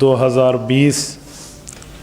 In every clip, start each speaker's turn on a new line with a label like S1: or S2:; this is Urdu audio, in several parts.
S1: 2020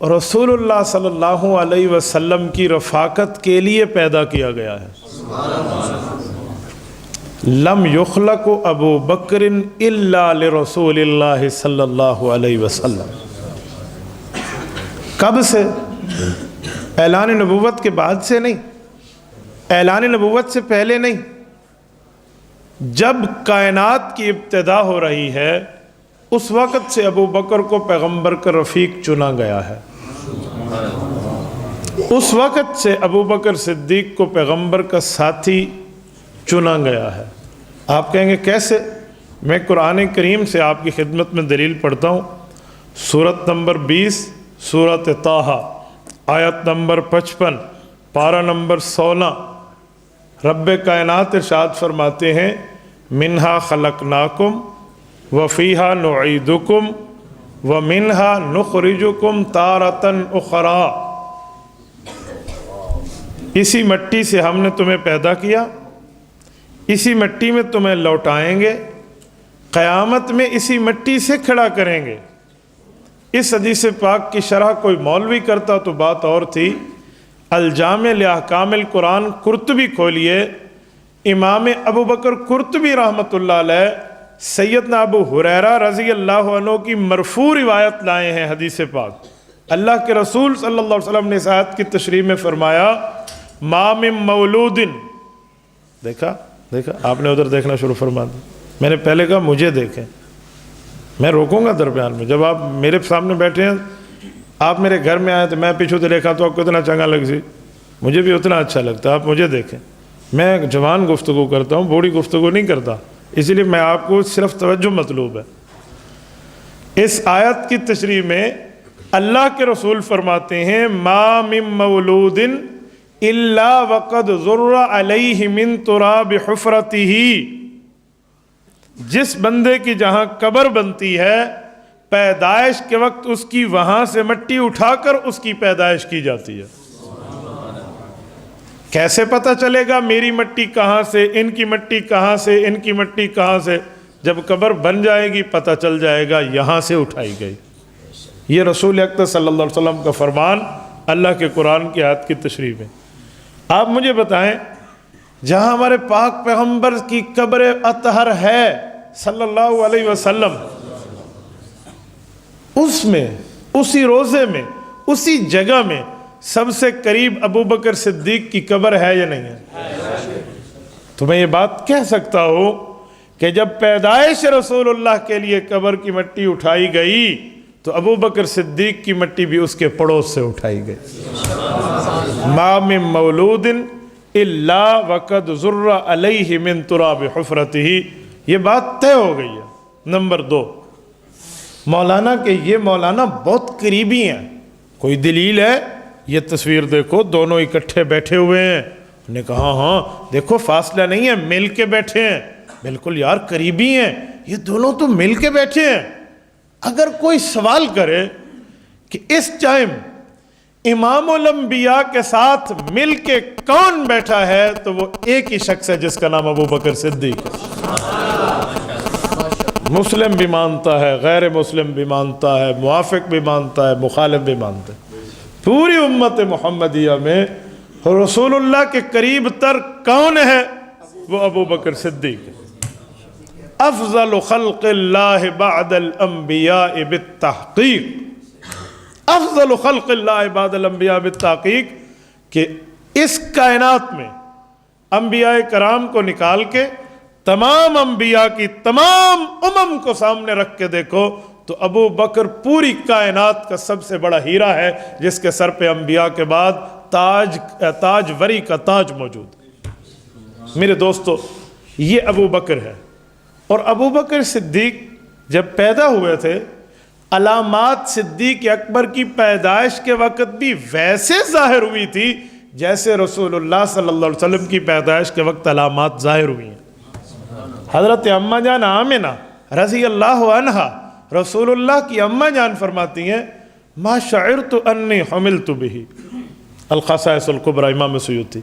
S1: رسول اللہ صلی اللہ علیہ وسلم کی رفاقت کے لیے پیدا کیا گیا ہے۔ لم یخلق ابو بکر الا لرسول اللہ صلی اللہ علیہ وسلم۔ کب سے؟ اعلان نبوت کے بعد سے نہیں، اعلان نبوت سے پہلے نہیں، جب کائنات کی ابتدا ہو رہی ہے اس وقت سے ابو بکر کو پیغمبر کا رفیق چنا گیا ہے۔ اس وقت سے ابو بکر صدیق کو پیغمبر کا ساتھی چنا گیا ہے۔ آپ کہیں گے کیسے؟ میں قرآن کریم سے آپ کی خدمت میں دلیل پڑھتا ہوں۔ سورت نمبر 20 سورت طٰہٰ آیت نمبر 55 پارہ نمبر 16، رب کائنات ارشاد فرماتے ہیں منہا خلقناکم وفیہا نعیدکم ومنہا نخرجکم تارۃ اخری۔ اسی مٹی سے ہم نے تمہیں پیدا کیا، اسی مٹی میں تمہیں لوٹائیں گے، قیامت میں اسی مٹی سے کھڑا کریں گے۔ اس حدیث پاک کی شرح کوئی مولوی کرتا تو بات اور تھی۔ الجامع لاحکام القرآن قرطبی کھولیے، امام ابو بکر قرطبی رحمۃ اللہ علیہ سیدنا ابو ہریرہ رضی اللہ عنہ کی مرفوع روایت لائے ہیں حدیث پاک۔ اللہ کے رسول صلی اللہ علیہ وسلم نے اس آیت کی تشریح میں فرمایا ما من مولود، دیکھا آپ نے ادھر دیکھنا شروع فرما دیا۔ میں نے پہلے کہا مجھے دیکھیں، میں روکوں گا درمیان میں۔ جب آپ میرے سامنے بیٹھے ہیں، آپ میرے گھر میں آئے تو میں پیچھے سے دیکھا تو آپ کو اتنا چنگا لگ سی، مجھے بھی اتنا اچھا لگتا ہے، آپ مجھے دیکھیں۔ میں جوان گفتگو کرتا ہوں، بوڑھی گفتگو نہیں کرتا، اس لیے میں آپ کو صرف توجہ مطلوب ہے۔ اس آیت کی تشریح میں اللہ کے رسول فرماتے ہیں ما من مولود الا وقد ذر علیہ من تراب حفرتہ، جس بندے کی جہاں قبر بنتی ہے پیدائش کے وقت اس کی وہاں سے مٹی اٹھا کر اس کی پیدائش کی جاتی ہے۔ کیسے پتہ چلے گا میری مٹی کہاں سے، ان کی مٹی کہاں سے، ان کی مٹی کہاں سے؟ جب قبر بن جائے گی پتہ چل جائے گا یہاں سے اٹھائی گئی۔ یہ رسول اکرم صلی اللہ علیہ وسلم کا فرمان اللہ کے قرآن کی آیت کی تشریح میں۔ آپ مجھے بتائیں جہاں ہمارے پاک پیغمبر کی قبر اطہر ہے صلی اللہ علیہ وسلم، اس میں، اسی روزے میں، اسی جگہ میں سب سے قریب ابو بکر صدیق کی قبر ہے یا نہیں ہے؟ تو میں یہ بات کہہ سکتا ہوں کہ جب پیدائش رسول اللہ کے لیے قبر کی مٹی اٹھائی گئی تو ابو بکر صدیق کی مٹی بھی اس کے پڑوس سے اٹھائی گئی۔ ما من مولود الا وقد ذر علیہ من تراب حفرتہ، یہ بات طے ہو گئی ہے۔ نمبر 2، مولانا کہ یہ مولانا بہت قریبی ہیں، کوئی دلیل ہے؟ یہ تصویر دیکھو، دونوں اکٹھے بیٹھے ہوئے ہیں۔ انہوں نے کہا ہاں دیکھو فاصلہ نہیں ہے، مل کے بیٹھے ہیں۔ بالکل یار قریبی ہیں، یہ دونوں تو مل کے بیٹھے ہیں۔ اگر کوئی سوال کرے کہ اس ٹائم امام الانبیاء کے ساتھ مل کے کون بیٹھا ہے تو وہ ایک ہی شخص ہے جس کا نام ابو بکر صدیق ہے۔ مسلم بھی مانتا ہے، غیر مسلم بھی مانتا ہے، موافق بھی مانتا ہے، مخالف بھی مانتا ہے۔ پوری امت محمدیہ میں رسول اللہ کے قریب تر کون ہے؟ وہ ابو بکر صدیق ہے۔ افضل خلق اللہ بعد الانبیاء بالتحقیق، افضل خلق اللہ بعد الانبیاء بالتحقیق، کہ اس کائنات میں انبیاء کرام کو نکال کے تمام انبیاء کی تمام امم کو سامنے رکھ کے دیکھو تو ابو بکر پوری کائنات کا سب سے بڑا ہیرا ہے جس کے سر پہ انبیاء کے بعد تاج وری کا تاج موجود ہے۔ میرے دوستو، یہ ابو بکر ہے۔ اور ابو بکر صدیق جب پیدا ہوئے تھے، علامات صدیق اکبر کی پیدائش کے وقت بھی ویسے ظاہر ہوئی تھی جیسے رسول اللہ صلی اللہ علیہ وسلم کی پیدائش کے وقت علامات ظاہر ہوئی ہیں۔ حضرت اماں جان آمنہ رضی اللہ عنہا، رسول اللہ کی اماں جان فرماتی ہیں ما شعرت انی حملت بہ، الخصائص الکبریٰ امام سیوطی،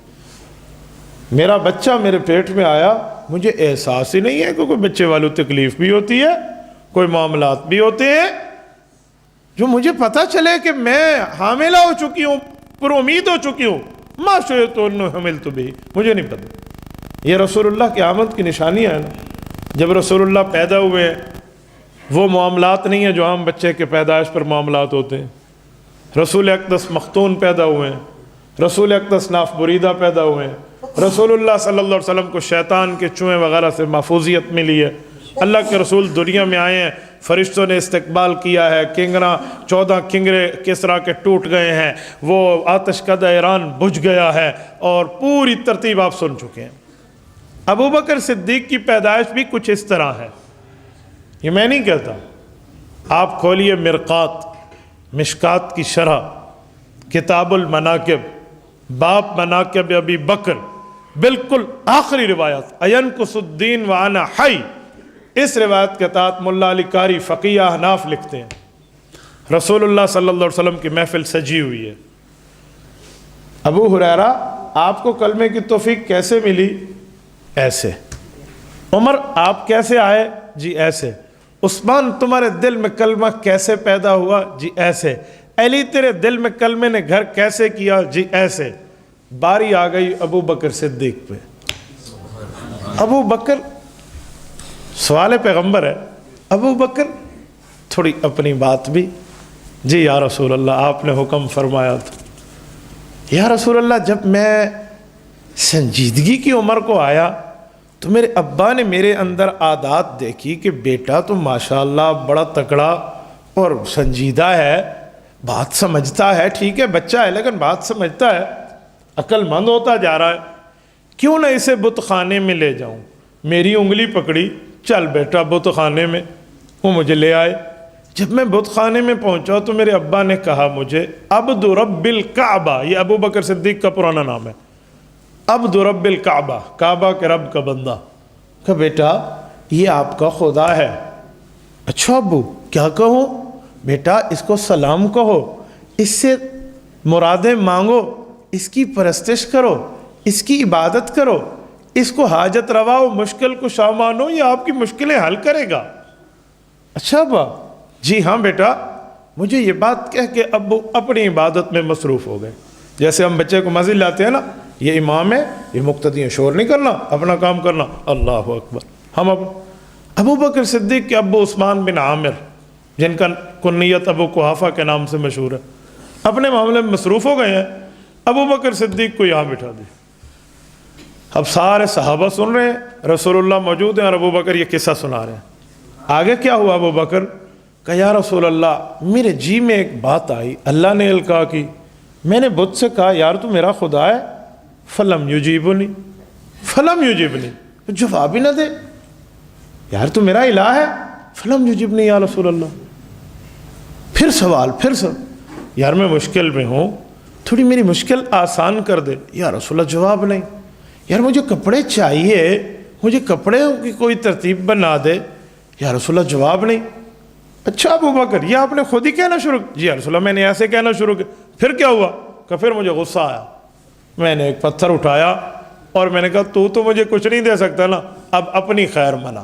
S1: میرا بچہ میرے پیٹ میں آیا مجھے احساس ہی نہیں ہے کہ کوئی بچے والوں تکلیف بھی ہوتی ہے، کوئی معاملات بھی ہوتے ہیں، جو مجھے پتہ چلے کہ میں حاملہ ہو چکی ہوں، پر امید ہو چکی ہوں، ما شئت ان حملت به، مجھے نہیں پتہ۔ یہ رسول اللہ کی آمد کی نشانی ہے نا۔ جب رسول اللہ پیدا ہوئے ہیں، وہ معاملات نہیں ہیں جو عام بچے کے پیدائش پر معاملات ہوتے ہیں۔ رسول اقدس مختون پیدا ہوئے ہیں، رسول اقدس ناف بریدہ پیدا ہوئے ہیں، رسول اللہ صلی اللہ علیہ وسلم کو شیطان کے چوہے وغیرہ سے محفوظیت ملی ہے۔ اللہ کے رسول دنیا میں آئے ہیں، فرشتوں نے استقبال کیا ہے، کنگنا 14 کنگرے کسرا کے ٹوٹ گئے ہیں، وہ آتش کدہ ایران بجھ گیا ہے، اور پوری ترتیب آپ سن چکے ہیں۔ ابو بکر صدیق کی پیدائش بھی کچھ اس طرح ہے، یہ میں نہیں کہتا، آپ کھولیے مرقات، مشکات کی شرح، کتاب المناقب، باب مناقب ابی بکر، بالکل آخری روایت، اینقص الدین وانا حی، اس روایت کے تحت ملا علی قاری فقیہ احناف لکھتے ہیں رسول اللہ صلی اللہ علیہ وسلم کی محفل سجی ہوئی ہے۔ ابو ہریرہ آپ کو کلمے کی توفیق کیسے ملی؟ ایسے۔ عمر آپ کیسے آئے؟ جی ایسے۔ عثمان تمہارے دل میں کلمہ کیسے پیدا ہوا؟ جی ایسے۔ علی تیرے دل میں کلمے نے گھر کیسے کیا؟ جی ایسے۔ باری آ گئی ابو بکر صدیق پہ۔ ابو بکر سوال پیغمبر ہے، ابو بکر تھوڑی اپنی بات بھی، جی یا رسول اللہ آپ نے حکم فرمایا تھا۔ یا رسول اللہ جب میں سنجیدگی کی عمر کو آیا تو میرے ابا نے میرے اندر عادات دیکھی کہ بیٹا تو ماشاءاللہ بڑا تکڑا اور سنجیدہ ہے، بات سمجھتا ہے، ٹھیک ہے بچہ ہے لیکن بات سمجھتا ہے، عقل مند ہوتا جا رہا ہے، کیوں نہ اسے بت خانے میں لے جاؤں؟ میری انگلی پکڑی، چل بیٹا بت خانے میں، وہ مجھے لے آئے۔ جب میں بت خانے میں پہنچا تو میرے ابا نے کہا مجھے عبد رب الکعبہ، یہ ابو بکر صدیق کا پرانا نام ہے، عبد رب الکعبہ، کعبہ کے رب کا بندہ۔ کہ بیٹا یہ آپ کا خدا ہے۔ اچھا ابو کیا کہوں؟ بیٹا اس کو سلام کہو، اس سے مرادیں مانگو، اس کی پرستش کرو، اس کی عبادت کرو، اس کو حاجت روا و مشکل کو شاہ مانو، یہ آپ کی مشکلیں حل کرے گا۔ اچھا ابا، جی ہاں بیٹا۔ مجھے یہ بات کہہ کے ابو اپنی عبادت میں مصروف ہو گئے۔ جیسے ہم بچے کو مسجد لاتے ہیں نا، یہ امام ہے، یہ مقتدی ہیں، شور نہیں کرنا، اپنا کام کرنا، اللہ اکبر۔ ہم ابو بکر صدیق کے ابو عثمان بن عامر، جن کا کنیت ابو قحافہ کے نام سے مشہور ہے، اپنے معاملے میں مصروف ہو گئے ہیں، ابو بکر صدیق کو یہاں بٹھا دی۔ اب سارے صحابہ سن رہے ہیں، رسول اللہ موجود ہیں اور ابو بکر یہ قصہ سنا رہے ہیں۔ آگے کیا ہوا؟ ابو بکر کہ یا رسول اللہ میرے جی میں ایک بات آئی، اللہ نے القاء کی، میں نے بت سے کہا یار تو میرا خدا ہے، فلم یجیبنی، فلم یجیبنی، جواب ہی نہ دے، یار تو میرا الہ ہے، فلم یجیبنی یا رسول اللہ۔ پھر سوال، پھر یار میں مشکل میں ہوں، تھوڑی میری مشکل آسان کر دے، یا رسول اللہ جواب نہیں۔ یار مجھے کپڑے چاہیے، مجھے کپڑے کی کوئی ترتیب بنا دے، یا رسول اللہ جواب نہیں۔ اچھا ابو بکر یہ آپ نے خود ہی کہنا شروع، جی یا رسول اللہ میں نے ایسے کہنا شروع کیا۔ پھر کیا ہوا؟ کہ پھر مجھے غصہ آیا، میں نے ایک پتھر اٹھایا اور میں نے کہا تو مجھے کچھ نہیں دے سکتا نا، اب اپنی خیر منا۔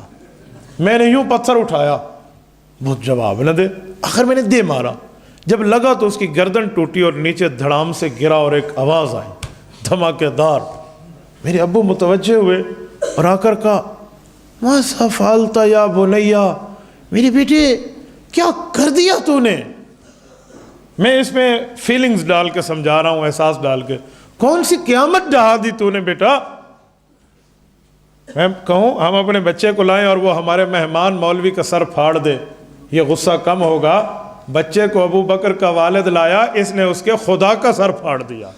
S1: میں نے یوں پتھر اٹھایا، وہ جواب نہ دے، آخر میں نے دے مارا، جب لگا تو اس کی گردن ٹوٹی اور نیچے دھڑام سے گرا اور ایک آواز آئی دھماکے دار۔ میرے ابو متوجہ ہوئے اور آ کر کہا ماذا فعلت یا بنیا، میری بیٹی کیا کر دیا تو نے؟ میں اس میں فیلنگز ڈال کے سمجھا رہا ہوں، احساس ڈال کے، کون سی قیامت ڈہا دی تو نے بیٹا؟ میں کہوں ہم اپنے بچے کو لائیں اور وہ ہمارے مہمان مولوی کا سر پھاڑ دے، یہ غصہ کم ہوگا؟ بچے کو ابو بکر کا والد لایا، اس نے اس کے خدا کا سر پھاڑ دیا۔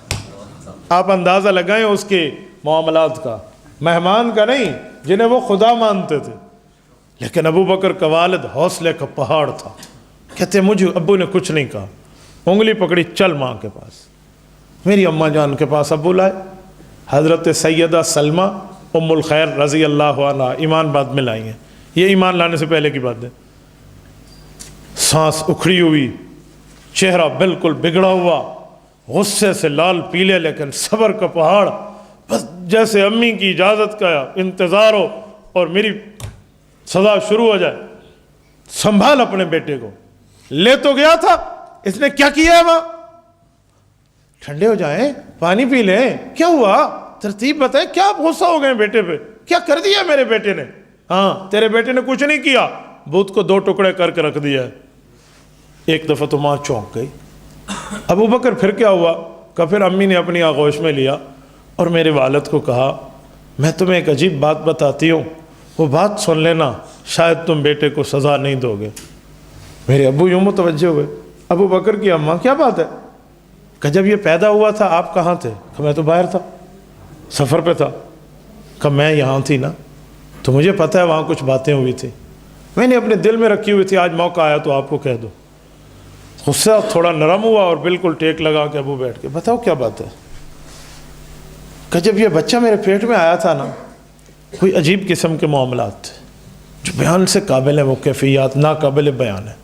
S1: آپ اندازہ لگائیں اس کے معاملات کا، مہمان کا نہیں، جنہیں وہ خدا مانتے تھے۔ لیکن ابو بکر کا والد حوصلے کا پہاڑ تھا، کہتے مجھے ابو نے کچھ نہیں کہا، انگلی پکڑی، چل ماں کے پاس۔ میری اماں جان کے پاس ابو لائے، حضرت سیدہ سلمہ ام الخیر رضی اللہ عنہ، ایمان بعد میں لائی ہیں، یہ ایمان لانے سے پہلے کی بات ہے۔ سانس اکھڑی ہوئی، چہرہ بالکل بگڑا ہوا، غصے سے لال پیلے لیکن صبر کا پہاڑ، بس جیسے امی کی اجازت کا انتظار ہو اور میری سزا شروع ہو جائے، سنبھال اپنے بیٹے کو۔ لے تو گیا تھا, اس نے کیا کیا ہے وہاں؟ ٹھنڈے ہو جائیں, پانی پی لیں, کیا ہوا؟ ترتیب بتائیں, کیا آپ غصہ ہو گئے بیٹے پہ؟ کیا کر دیا میرے بیٹے نے؟ ہاں تیرے بیٹے نے کچھ نہیں کیا, بت کو 2 ٹکڑے کر کے رکھ دیا ہے. ایک دفعہ تو ماں چونک گئی. ابو بکر پھر کیا ہوا؟ کہ پھر امی نے اپنی آغوش میں لیا اور میرے والد کو کہا میں تمہیں ایک عجیب بات بتاتی ہوں, وہ بات سن لینا, شاید تم بیٹے کو سزا نہیں دو گے. میرے ابو یوں متوجہ ہوئے. ابو بکر کی اماں, کیا بات ہے؟ کہ جب یہ پیدا ہوا تھا آپ کہاں تھے؟ کہ میں تو باہر تھا, سفر پہ تھا. کہ میں یہاں تھی نا, تو مجھے پتہ ہے وہاں کچھ باتیں ہوئی تھی, میں نے اپنے دل میں رکھی ہوئی تھی, آج موقع آیا تو آپ کو کہہ دو. غصہ تھوڑا نرم ہوا اور بالکل ٹیک لگا کے ابو بیٹھ کے, بتاؤ کیا بات ہے؟ کہ جب یہ بچہ میرے پیٹ میں آیا تھا نا, کوئی عجیب قسم کے معاملات تھے جو بیان سے قابل ہیں, وہ کیفیات ناقابل بیان ہیں.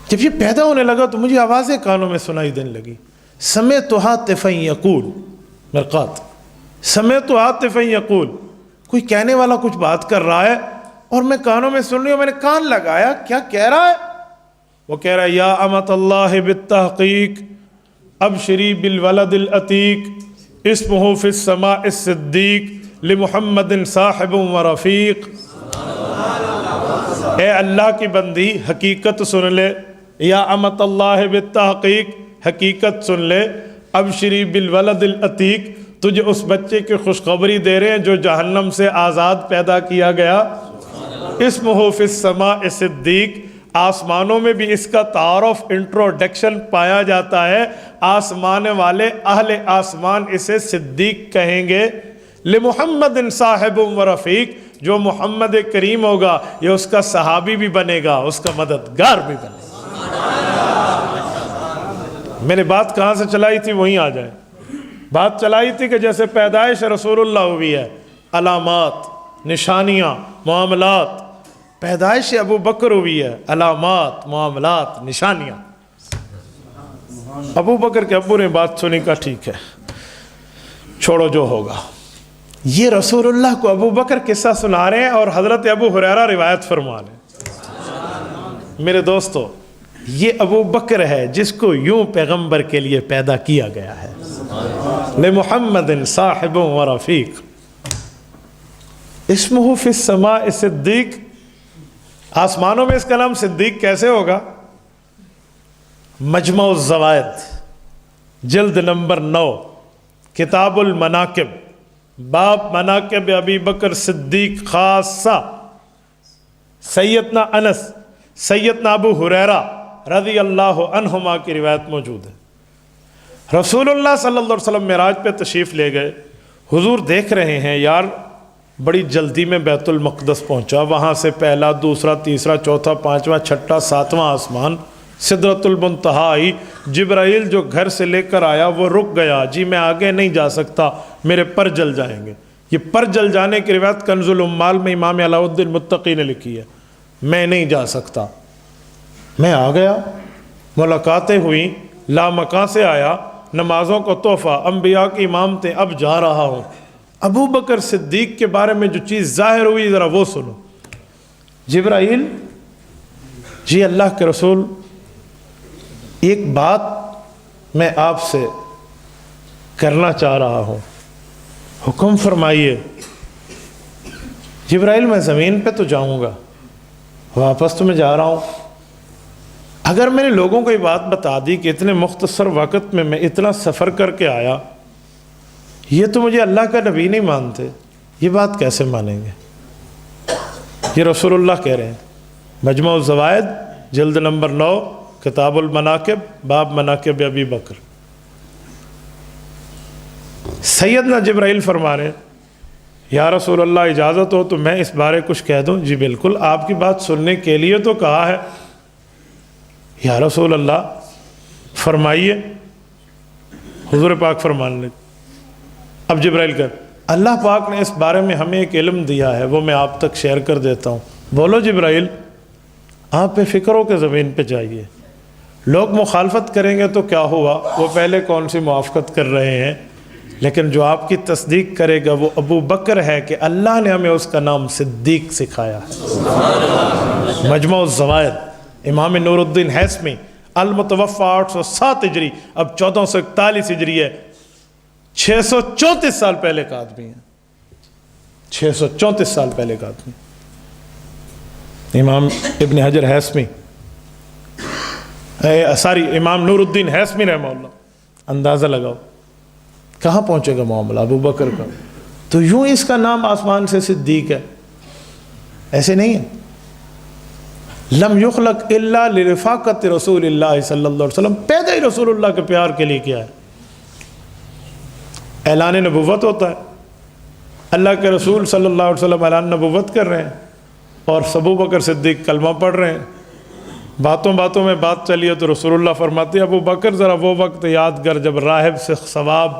S1: جب یہ پیدا ہونے لگا تو مجھے آوازیں کانوں میں سنائی دینے لگی, سمعتها طفلا یقول, مرقات, سمعتها طفلا یقول, کوئی کہنے والا کچھ بات کر رہا ہے اور میں کانوں میں سن رہی ہوں. میں نے کان لگایا, کیا کہہ رہا ہے؟ وہ کہہ رہا ہے یا امت اللہ بالتحقیق ابشری بالولد العتیق اسمہ فی السماء الصدیق لمحمد صاحب و رفیق. اے اللہ کی بندی حقیقت سن لے, یا امت اللہ بالتحقیق حقیقت سن لے, ابشری بالولد العتیق تجھے اس بچے کی خوشخبری دے رہے ہیں جو جہنم سے آزاد پیدا کیا گیا. اسمہ فی السماء الصدیق, آسمانوں میں بھی اس کا تعارف انٹروڈکشن پایا جاتا ہے, آسمان والے اہل آسمان اسے صدیق کہیں گے. لمحمد صاحب و رفیق, جو محمد کریم ہوگا یہ اس کا صحابی بھی بنے گا, اس کا مددگار بھی بنے گا. میں نے بات کہاں سے چلائی تھی وہیں آ جائیں. بات چلائی تھی کہ جیسے پیدائش رسول اللہ ہوئی ہے, علامات, نشانیاں, معاملات. پیدائش ابو بکر ہوئی ہے, علامات, معاملات, نشانیاں. ابو بکر کے ابو نے بات سنی, کا ٹھیک ہے چھوڑو جو ہوگا. یہ رسول اللہ کو ابو بکر قصہ سنا رہے ہیں اور حضرت ابو ہریرہ روایت فرما رہے ہیں. میرے دوستو, یہ ابو بکر ہے جس کو یوں پیغمبر کے لیے پیدا کیا گیا ہے, لمحمد صاحب و رفیق اسمہ فی السماء صدیق. آسمانوں میں اس کا نام صدیق کیسے ہوگا؟ مجمع الزوائد جلد نمبر 9 کتاب المناقب باب مناقب ابی بکر صدیق خاصہ. سیدنا انس, سیدنا ابو ہریرہ رضی اللہ عنہما کی روایت موجود ہے. رسول اللہ صلی اللہ علیہ وسلم معراج پہ تشریف لے گئے. حضور دیکھ رہے ہیں یار بڑی جلدی میں بیت المقدس پہنچا, وہاں سے پہلا, دوسرا, تیسرا, چوتھا, پانچواں, چھٹا, ساتواں آسمان, سدرۃ المنتہا آئی. جبرائیل جو گھر سے لے کر آیا وہ رک گیا, جی میں آگے نہیں جا سکتا, میرے پر جل جائیں گے. یہ پر جل جانے کی روایت کنز العمال میں امام علاء الدین متقی نے لکھی ہے. میں نہیں جا سکتا, میں آ گیا, ملاقاتیں ہوئیں, لامکاں سے آیا, نمازوں کو تحفہ, انبیاء کی امام تھے, اب جا رہا ہوں. ابو بکر صدیق کے بارے میں جو چیز ظاہر ہوئی ذرا وہ سنو. جبرائیل, جی اللہ کے رسول ایک بات میں آپ سے کرنا چاہ رہا ہوں, حکم فرمائیے. جبرائیل میں زمین پہ تو جاؤں گا, واپس تو میں جا رہا ہوں. اگر میں نے لوگوں کو یہ بات بتا دی کہ اتنے مختصر وقت میں اتنا سفر کر کے آیا, یہ تو مجھے اللہ کا نبی نہیں مانتے, یہ بات کیسے مانیں گے؟ یہ رسول اللہ کہہ رہے ہیں. مجمع الزوائد جلد نمبر 9 کتاب المناقب باب مناقب ابی بکر. سیدنا جبرائیل فرما رہے ہیں یا رسول اللہ اجازت ہو تو میں اس بارے کچھ کہہ دوں؟ جی بالکل, آپ کی بات سننے کے لیے تو کہا ہے. یا رسول اللہ فرمائیے. حضور پاک فرمان لیں. اب جبرائیل کہتے اللہ پاک نے اس بارے میں ہمیں ایک علم دیا ہے, وہ میں آپ تک شیئر کر دیتا ہوں. بولو جبرائیل. آپ بے فکر ہو کہ زمین پہ جائیے. لوگ مخالفت کریں گے تو کیا ہوا, وہ پہلے کون سی موافقت کر رہے ہیں, لیکن جو آپ کی تصدیق کرے گا وہ ابو بکر ہے کہ اللہ نے ہمیں اس کا نام صدیق سکھایا ہے. مجمع الزوائد امام نور الدین ہیثمی المتوفا 807 ہجری، اب 1441 ہجری ہے، 634 سال پہلے کا آدمی ہے، 634 سال پہلے کا آدمی۔ امام ابن حجر ہیثمی امام نور الدین ہیثمی رحمہ اللہ، اندازہ لگاؤ کہاں پہنچے گا معاملہ ابو بکر کا۔ تو یوں اس کا نام آسمان سے صدیق ہے، ایسے نہیں ہے۔ لم یخلق الا لرفاقت رسول اللہ صلی اللہ علیہ وسلم، پیدا ہی رسول اللہ کے پیار کے لیے کیا ہے۔ اعلان نبوت ہوتا ہے، اللہ کے رسول صلی اللہ علیہ وسلم اعلان نبوت کر رہے ہیں اور ابو بکر صدیق کلمہ پڑھ رہے ہیں، باتوں باتوں میں بات چلی ہے تو رسول اللہ فرماتے ہیں ابو بکر ذرا وہ وقت یاد کر جب راہب سے ثواب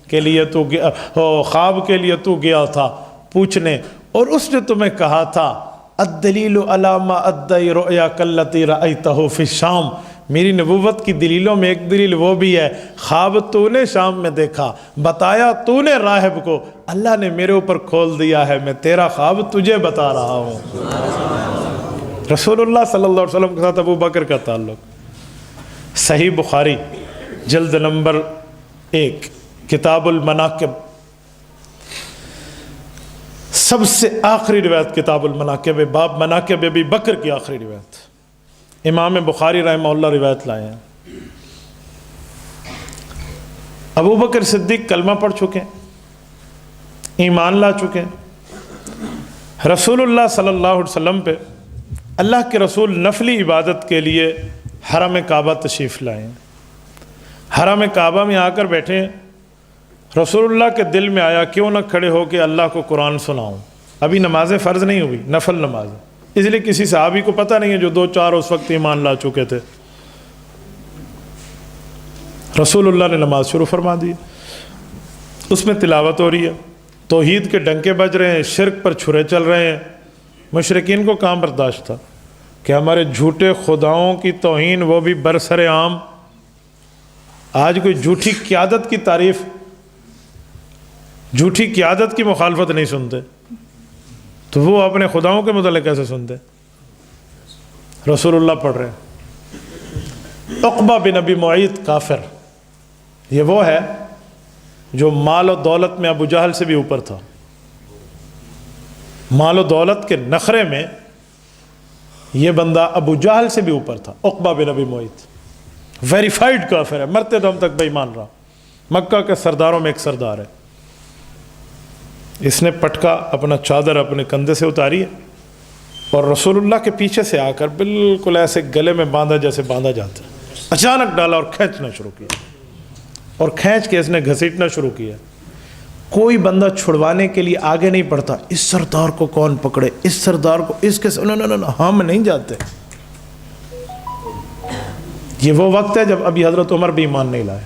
S1: کے لیے تو خواب کے لیے تو گیا تھا پوچھنے، اور اس نے تمہیں کہا تھا الدلیل علی ما ادعی رؤیا کاللتی رأیتہ فی الشام، میری نبوت کی دلیلوں میں ایک دلیل وہ بھی ہے، خواب تو نے شام میں دیکھا، بتایا تو نے راہب کو، اللہ نے میرے اوپر کھول دیا ہے، میں تیرا خواب تجھے بتا رہا ہوں۔ رسول اللہ صلی اللہ علیہ وسلم کے ساتھ ابو بکر کا تعلق۔ صحیح بخاری جلد نمبر 1 کتاب المناقب، سب سے آخری روایت کتاب المناقب، باب مناقب ابی بکر کی آخری روایت، امام بخاری رحمہ اللہ روایت لائے ہیں۔ ابو بکر صدیق کلمہ پڑھ چکے، ایمان لا چکے، رسول اللہ صلی اللہ علیہ وسلم پہ اللہ کے رسول نفلی عبادت کے لیے حرم کعبہ تشریف لائے ہیں۔ حرم کعبہ میں آ کر بیٹھے ہیں، رسول اللہ کے دل میں آیا کیوں نہ کھڑے ہو کے اللہ کو قرآن سناؤں۔ ابھی نمازیں فرض نہیں ہوئی، نفل نماز، اس لیے کسی صحابی کو پتہ نہیں ہے جو 2-4 اس وقت ایمان لا چکے تھے۔ رسول اللہ نے نماز شروع فرما دی، اس میں تلاوت ہو رہی ہے، توحید کے ڈنکے بج رہے ہیں، شرک پر چھرے چل رہے ہیں۔ مشرکین کو کام برداشت تھا کہ ہمارے جھوٹے خداؤں کی توہین وہ بھی برسر عام۔ آج کوئی جھوٹی قیادت کی تعریف، جھوٹی قیادت کی مخالفت نہیں سنتے تو وہ اپنے خداؤں کے متعلق کیسے سنتے؟ رسول اللہ پڑھ رہے ہیں۔ عقبہ بن ابی معیط کافر، یہ وہ ہے جو مال و دولت میں ابو جہل سے بھی اوپر تھا، مال و دولت کے نخرے میں یہ بندہ ابو جہل سے بھی اوپر تھا۔ عقبہ بن ابی معیط ویریفائڈ کافر ہے، مرتے دم تک بے ایمان رہا، مکہ کے سرداروں میں ایک سردار ہے۔ اس نے پٹکا اپنا چادر اپنے کندھے سے اتاری ہے اور رسول اللہ کے پیچھے سے آ کر بالکل ایسے گلے میں باندھا جیسے باندھا جاتا ہے، اچانک ڈالا اور کھینچنا شروع کیا، اور کھینچ کے اس نے گھسیٹنا شروع کیا۔ کوئی بندہ چھڑوانے کے لیے آگے نہیں بڑھتا، اس سردار کو کون پکڑے، اس سردار کو، اس کے ہم نہیں جاتے۔ یہ وہ وقت ہے جب ابھی حضرت عمر بھی ایمان نہیں لائے۔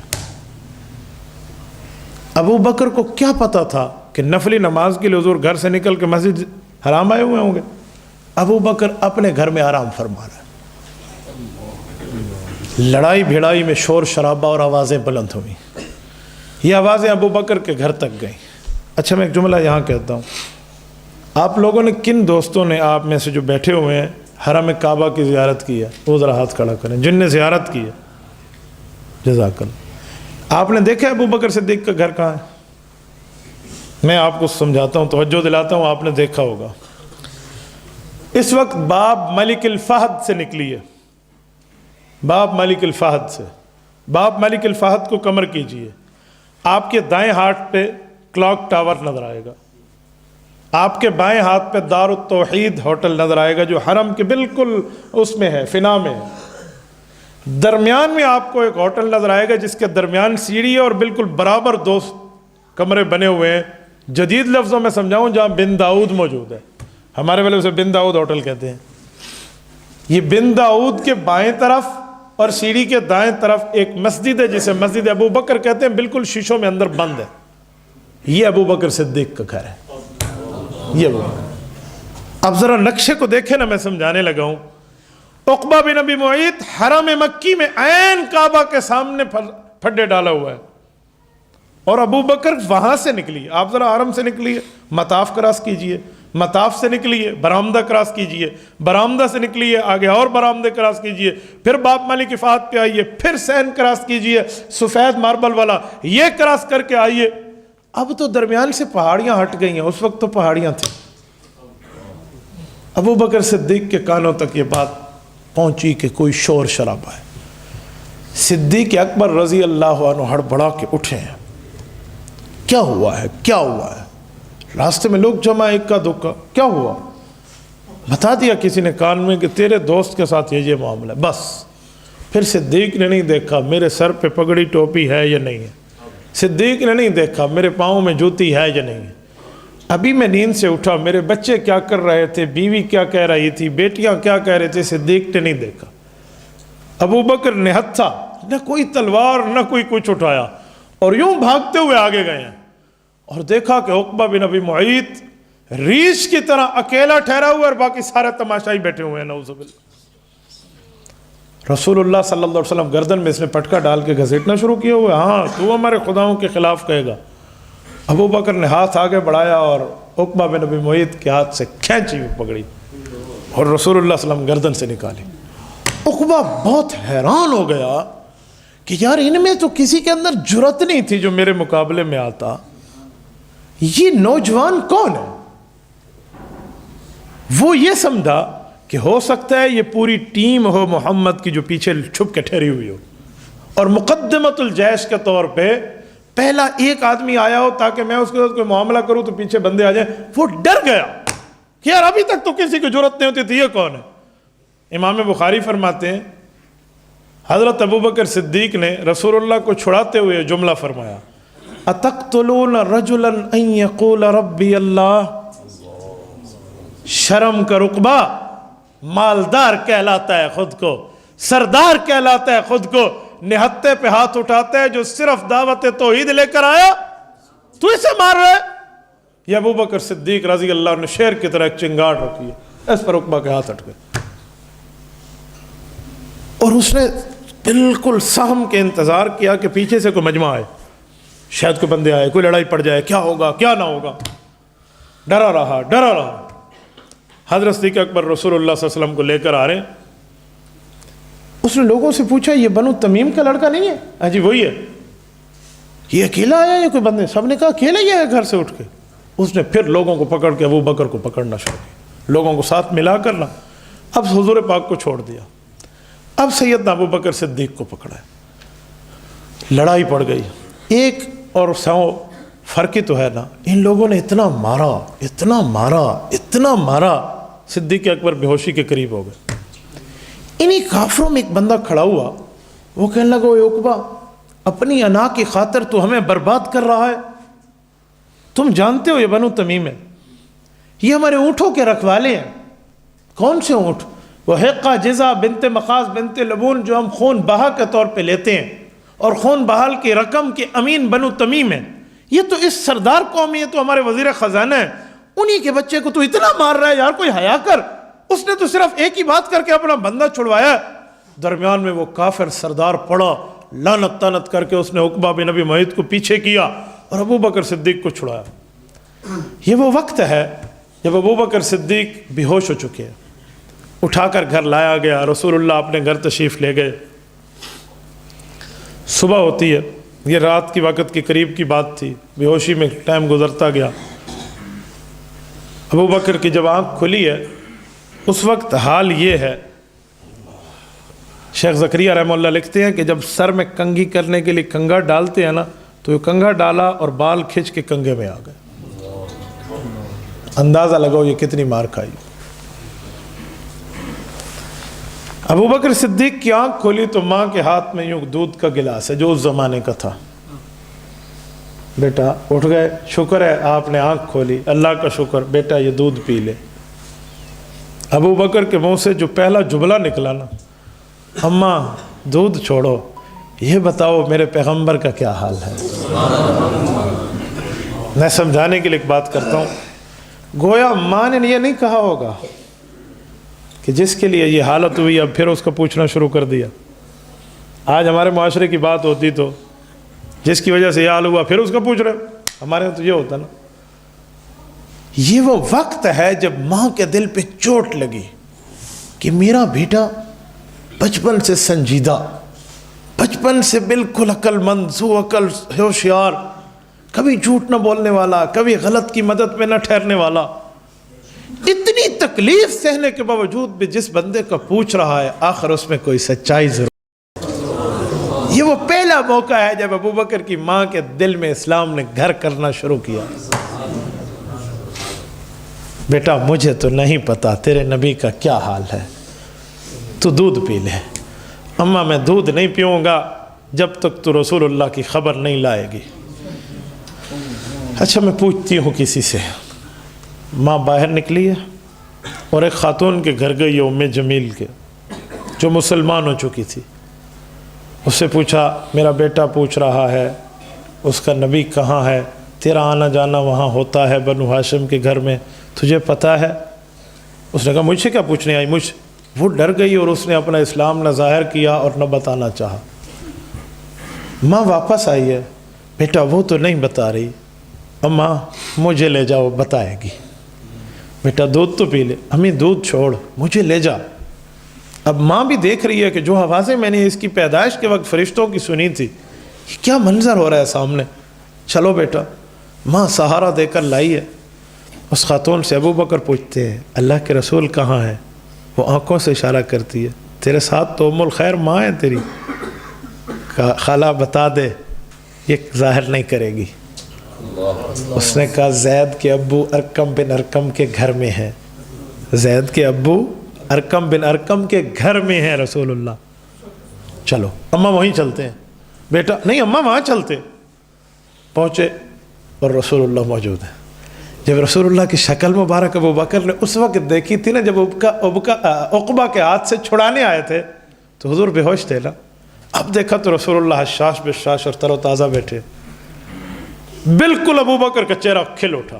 S1: ابو بکر کو کیا پتا تھا کہ نفلی نماز کے لیے حضور گھر سے نکل کے مسجد حرام آئے ہوئے ہوں گے؟ ابو بکر اپنے گھر میں آرام فرما رہے ہیں۔ لڑائی بھیڑائی میں شور شرابہ اور آوازیں بلند ہوئیں، یہ آوازیں ابو بکر کے گھر تک گئیں۔ اچھا میں ایک جملہ یہاں کہتا ہوں، آپ لوگوں نے کن دوستوں نے آپ میں سے جو بیٹھے ہوئے ہیں حرم کعبہ کی زیارت کی ہے؟ وہ ذرا ہاتھ کھڑا کریں جن نے زیارت کی ہے، جزاک اللہ۔ آپ نے دیکھا ابو بکر صدیق کا گھر کہاں ہے؟ میں آپ کو سمجھاتا ہوں، توجہ دلاتا ہوں، آپ نے دیکھا ہوگا۔ اس وقت باب ملک الفہد سے نکلی ہے، باب ملک الفہد سے۔ باب ملک الفہد کو کمر کیجئے، آپ کے دائیں ہاتھ پہ کلاک ٹاور نظر آئے گا، آپ کے بائیں ہاتھ پہ دار التوحید ہوٹل نظر آئے گا جو حرم کے بالکل اس میں ہے، فنا میں ہے۔ درمیان میں آپ کو ایک ہوٹل نظر آئے گا جس کے درمیان سیڑھی ہے اور بالکل برابر 2 کمرے بنے ہوئے ہیں۔ جدید لفظوں میں سمجھاؤں، جہاں بن داؤد موجود ہے، ہمارے والے اسے بن داؤد ہوٹل کہتے ہیں۔ یہ بن داؤد کے بائیں طرف اور سیڑھی کے دائیں طرف ایک مسجد ہے جسے مسجد ابو بکر کہتے ہیں، بالکل شیشوں میں اندر بند ہے۔ یہ ابو بکر صدیق کا گھر ہے، یہ ابو بکر۔ اب ذرا نقشے کو دیکھیں نا، میں سمجھانے لگا ہوں۔ عقبہ بن ابی معیط حرم مکی میں عین کعبہ کے سامنے پھڈے ڈالا ہوا ہے، اور ابو بکر وہاں سے نکلی۔ آپ ذرا حرم سے نکلیے، مطاف کراس کیجئے، مطاف سے نکلیے برآمدہ کراس کیجئے، برآمدہ سے نکلیے آگے اور برآمدے کراس کیجئے، پھر باپ مالک افات پہ آئیے، پھر سین کراس کیجئے سفید ماربل والا، یہ کراس کر کے آئیے۔ اب تو درمیان سے پہاڑیاں ہٹ گئی ہیں، اس وقت تو پہاڑیاں تھیں۔ ابو بکر صدیق کے کانوں تک یہ بات پہنچی کہ کوئی شور شرابہ ہے۔ صدیق اکبر رضی اللہ عنہ ہڑبڑا کے اٹھے ہیں، کیا ہوا ہے کیا ہوا ہے؟ راستے میں لوگ جمع اکا دکا، کیا ہوا؟ بتا دیا کسی نے کان میں کہ تیرے دوست کے ساتھ یہ معاملہ ہے، بس۔ پھر صدیق نے نہیں دیکھا میرے سر پہ پگڑی ٹوپی ہے یا نہیں ہے، صدیق نے نہیں دیکھا میرے پاؤں میں جوتی ہے یا نہیں ہے، ابھی میں نیند سے اٹھا میرے بچے کیا کر رہے تھے، بیوی کیا کہہ رہی تھی، بیٹیاں کیا کہہ رہے تھے، صدیق نے نہیں دیکھا۔ ابو بکر نے ہتھا، نہ کوئی تلوار نہ کوئی کچھ اٹھایا، اور یوں بھاگتے ہوئے آگے گئے ہیں، اور دیکھا کہ عقبہ بن ابی معیط ریچھ کی طرح اکیلا ٹھہرا ہوا اور باقی سارے تماشائی بیٹھے ہوئے ہیں، نعوذ باللہ۔ رسول اللہ صلی اللہ علیہ وسلم گردن میں اس نے پٹکا ڈال کے گھسیٹنا شروع کیا ہوئے، ہاں تو ہمارے خداؤں کے خلاف کہے گا۔ ابو بکر نے ہاتھ آگے بڑھایا اور عقبہ بن ابی معیط کے ہاتھ سے کھینچی ہوئی پکڑی اور رسول اللہ صلی اللہ علیہ وسلم گردن سے نکالی۔ عقبہ بہت حیران ہو گیا کہ یار ان میں تو کسی کے اندر جرت نہیں تھی جو میرے مقابلے میں آتا، یہ نوجوان کون ہے؟ وہ یہ سمجھا کہ ہو سکتا ہے یہ پوری ٹیم ہو محمد کی جو پیچھے چھپ کے ٹھہری ہوئی ہو، اور مقدمت الجیش کے طور پہ پہلا ایک آدمی آیا ہو تاکہ میں اس کے ساتھ کوئی معاملہ کروں تو پیچھے بندے آ جائیں۔ وہ ڈر گیا کہ یار ابھی تک تو کسی کی جرت نہیں ہوتی تھی، یہ کون ہے؟ امام بخاری فرماتے ہیں حضرت ابو بکر صدیق نے رسول اللہ کو چھڑاتے ہوئے جملہ فرمایا، اتقتلون رجلا ان یقول ربی اللہ، شرم کر عقبہ، مالدار کہلاتا ہے خود کو، سردار کہلاتا ہے خود کو، نہتے پہ ہاتھ اٹھاتا ہے جو صرف دعوت توحید لے کر آیا، تو اسے مار رہے؟ یہ ابو بکر صدیق رضی اللہ عنہ نے شیر کی طرح ایک چنگاڑ رکھی ہے، اس پر عقبہ کے ہاتھ ہٹ گئے، اور اس نے بالکل سہم کے انتظار کیا کہ پیچھے سے کوئی مجمع آئے، شاید کوئی بندے آئے، کوئی لڑائی پڑ جائے، کیا ہوگا کیا نہ ہوگا، ڈرا رہا ڈرا رہا۔ حضرت صدیق اکبر رسول اللہ صلی اللہ علیہ وسلم کو لے کر آ رہے ہیں، اس نے لوگوں سے پوچھا یہ بنو تمیم کا لڑکا نہیں ہے؟ ہاں جی وہی ہے۔ یہ اکیلا آیا یا کوئی بندے؟ سب نے کہا اکیلا ہی آیا گھر سے اٹھ کے۔ اس نے پھر لوگوں کو پکڑ کے ابو بکر کو پکڑنا شروع کیا، لوگوں کو ساتھ ملا کر نا، اب حضور پاک کو چھوڑ دیا، اب سیدنا ابو بکر صدیق کو پکڑا ہے، لڑائی پڑ گئی، ایک اور 100 فرق ہی تو ہے نا۔ ان لوگوں نے اتنا مارا اتنا مارا اتنا مارا، صدیق اکبر بے ہوشی کے قریب ہو گئے۔ انہی کافروں میں ایک بندہ کھڑا ہوا، وہ کہنے لگا اے عقبہ، اپنی انا کی خاطر تو ہمیں برباد کر رہا ہے، تم جانتے ہو یہ بنو تمیم ہے، یہ ہمارے اونٹوں کے رکھوالے ہیں۔ کون سے اونٹ؟ وہ حقہ جزا بنت مخاض بنت لبون جو ہم خون بہا کے طور پہ لیتے ہیں، اور خون بہال کی رقم کے امین بنو تمیم ہیں، یہ تو اس سردار قومی ہے، تو ہمارے وزیر خزانہ ہے، انہی کے بچے کو تو اتنا مار رہا ہے، یار کوئی حیا کر۔ اس نے تو صرف ایک ہی بات کر کے اپنا بندہ چھڑوایا۔ درمیان میں وہ کافر سردار پڑا، لعنت تانت کر کے اس نے عقبہ بن ابی معیط کو پیچھے کیا اور ابو بکر صدیق کو چھڑایا۔ یہ وہ وقت ہے جب ابو بکر صدیق بے ہوش ہو چکے ہیں، اٹھا کر گھر لایا گیا، رسول اللہ اپنے گھر تشریف لے گئے۔ صبح ہوتی ہے، یہ رات کی وقت کے قریب کی بات تھی، بے ہوشی میں ٹائم گزرتا گیا۔ ابو بکر کی جب آنکھ کھلی ہے، اس وقت حال یہ ہے، شیخ زکریا رحمہ اللہ لکھتے ہیں کہ جب سر میں کنگھی کرنے کے لیے کنگھا ڈالتے ہیں نا، تو یہ کنگھا ڈالا اور بال کھچ کے کنگھے میں آ گئے۔ اندازہ لگاؤ یہ کتنی مار کھائی۔ ابو بکر صدیق کی آنکھ کھولی تو ماں کے ہاتھ میں یوں دودھ کا گلاس ہے جو اس زمانے کا تھا۔ بیٹا اٹھ گئے، شکر ہے آپ نے آنکھ کھولی، اللہ کا شکر، بیٹا یہ دودھ پی لے۔ ابو بکر کے منہ سے جو پہلا جملہ نکلا نا، اماں دودھ چھوڑو، یہ بتاؤ میرے پیغمبر کا کیا حال ہے۔ میں سمجھانے کے لیے ایک بات کرتا ہوں، گویا ماں نے یہ نہیں کہا ہوگا کہ جس کے لیے یہ حالت ہوئی اب پھر اس کا پوچھنا شروع کر دیا۔ آج ہمارے معاشرے کی بات ہوتی تو جس کی وجہ سے یہ حال ہوا پھر اس کا پوچھ رہے، ہمارے یہاں تو یہ ہوتا نا۔ یہ وہ وقت ہے جب ماں کے دل پہ چوٹ لگی کہ میرا بیٹا بچپن سے سنجیدہ، بچپن سے بالکل عقل مند، ذو عقل، ہوشیار، کبھی جھوٹ نہ بولنے والا، کبھی غلط کی مدد میں نہ ٹھہرنے والا، اتنی تکلیف سہنے کے باوجود بھی جس بندے کا پوچھ رہا ہے آخر اس میں کوئی سچائی ضرور۔ یہ وہ پہلا موقع ہے جب ابو بکر کی ماں کے دل میں اسلام نے گھر کرنا شروع کیا۔ بیٹا مجھے تو نہیں پتا تیرے نبی کا کیا حال ہے، تو دودھ پی لے۔ اماں میں دودھ نہیں پیوں گا جب تک تو رسول اللہ کی خبر نہیں لائے گی۔ اچھا میں پوچھتی ہوں کسی سے۔ ماں باہر نکلی ہے اور ایک خاتون کے گھر گئی ام جمیل کے، جو مسلمان ہو چکی تھی۔ اس سے پوچھا میرا بیٹا پوچھ رہا ہے اس کا نبی کہاں ہے، تیرا آنا جانا وہاں ہوتا ہے بنو ہاشم کے گھر میں، تجھے پتہ ہے؟ اس نے کہا مجھ سے کیا پوچھنے آئی، وہ ڈر گئی اور اس نے اپنا اسلام نہ ظاہر کیا اور نہ بتانا چاہا۔ ماں واپس آئی ہے، بیٹا وہ تو نہیں بتا رہی، اماں مجھے لے جاؤ بتائے گی۔ بیٹا دودھ تو پی لے، امی دودھ چھوڑ مجھے لے جا۔ اب ماں بھی دیکھ رہی ہے کہ جو آوازیں میں نے اس کی پیدائش کے وقت فرشتوں کی سنی تھی، کیا منظر ہو رہا ہے سامنے، چلو بیٹا۔ ماں سہارا دے کر لائی ہے۔ اس خاتون سے ابو بکر پوچھتے ہیں اللہ کے رسول کہاں ہے؟ وہ آنکھوں سے اشارہ کرتی ہے تیرے ساتھ تو ام الخیر ماں ہے تیری۔ خالہ بتا دے، یہ ظاہر نہیں کرے گی۔ اس نے کہا زید کے ابو ارقم بن ارقم کے گھر میں ہیں، زید کے ابو ارقم بن ارقم کے گھر میں ہیں رسول اللہ، چلو اماں وہیں چلتے ہیں۔ بیٹا نہیں اماں وہاں چلتے۔ پہنچے اور رسول اللہ موجود ہیں۔ جب رسول اللہ کی شکل مبارک ابو بکر نے اس وقت دیکھی تھی نا جب عقبہ کے ہاتھ سے چھڑانے آئے تھے تو حضور بے ہوش تھے نا، اب دیکھا تو رسول اللہ حشاش بشاش اور تر و تازہ بیٹھے، بالکل ابو بکر کا چہرہ کھل اٹھا۔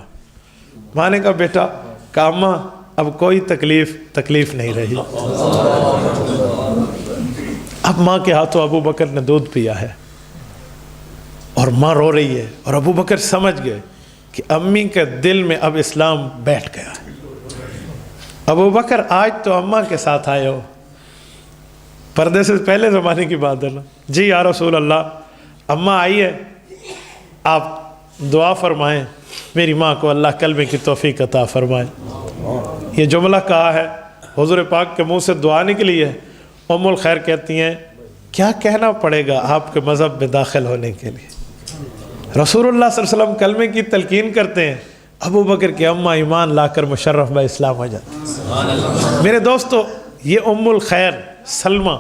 S1: ماں نے کہا بیٹا کاما اب کوئی تکلیف نہیں رہی۔ اب ماں کے ہاتھوں ابو بکر نے دودھ پیا ہے اور ماں رو رہی ہے، اور ابو بکر سمجھ گئے کہ امی کے دل میں اب اسلام بیٹھ گیا ہے۔ ابو بکر آج تو اماں کے ساتھ آئے ہو، پردے سے پہلے زمانے کی بات ہے نا، جی یا رسول اللہ اماں آئی ہے، آپ دعا فرمائیں میری ماں کو اللہ کلمے کی توفیق عطا فرمائے۔ یہ جملہ کہا ہے، حضور پاک کے منہ سے دعا نکلی ہے۔ ام الخیر کہتی ہیں کیا کہنا پڑے گا آپ کے مذہب میں داخل ہونے کے لیے؟ رسول اللہ صلی اللہ علیہ وسلم کلمے کی تلقین کرتے ہیں، ابو بکر کی اماں ایمان لا کر مشرف با اسلام ہو جاتے۔ میرے دوستو یہ ام الخیر سلمہ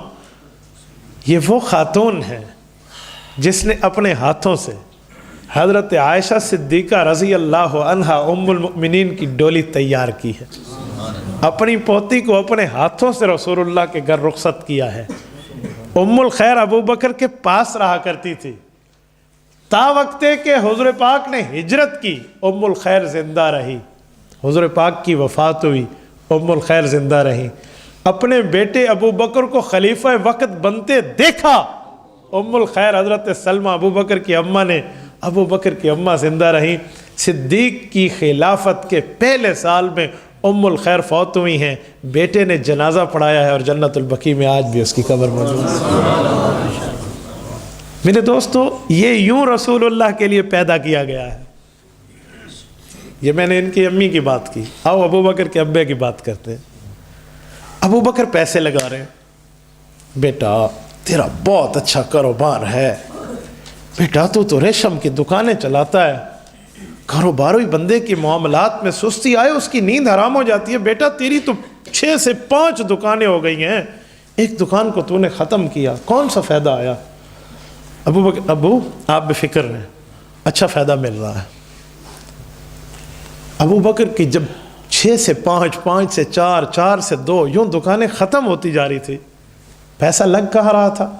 S1: یہ وہ خاتون ہے جس نے اپنے ہاتھوں سے حضرت عائشہ صدیقہ رضی اللہ عنہا ام المؤمنین کی ڈولی تیار کی ہے، اپنی پوتی کو اپنے ہاتھوں سے رسول اللہ کے گھر رخصت کیا ہے۔ ام الخیر ابو بکر کے پاس رہا کرتی تھی، تا وقتے کہ حضور پاک نے ہجرت کی ام الخیر زندہ رہی، حضور پاک کی وفات ہوئی ام الخیر زندہ رہی، اپنے بیٹے ابو بکر کو خلیفہ وقت بنتے دیکھا ام الخیر حضرت سلمہ ابو بکر کی اماں نے، ابو بکر کی اماں زندہ رہیں۔ صدیق کی خلافت کے پہلے سال میں ام الخیر فوت ہوئی ہیں، بیٹے نے جنازہ پڑھایا ہے اور جنت البقیع میں آج بھی اس کی قبر موجود ہے۔ میرے دوستو یہ یوں رسول اللہ کے لیے پیدا کیا گیا ہے۔ یہ میں نے ان کی امی کی بات کی، آؤ ابو بکر کے ابے کی بات کرتے ہیں۔ ابو بکر پیسے لگا رہے ہیں، بیٹا تیرا بہت اچھا کاروبار ہے، بیٹا تو ریشم کی دکانیں چلاتا ہے، کاروباری بندے کی معاملات میں سستی آئے اس کی نیند حرام ہو جاتی ہے، بیٹا تیری تو 6 سے 5 دکانیں ہو گئی ہیں، ایک دکان کو تو نے ختم کیا، کون سا فائدہ آیا؟ ابو بکر ابو آپ بے فکر رہیں، اچھا فائدہ مل رہا ہے۔ ابو بکر کی جب 6 سے 5، 5 سے 4، 4 سے 2 یوں دکانیں ختم ہوتی جا رہی تھی، پیسہ لگ کہاں رہا تھا؟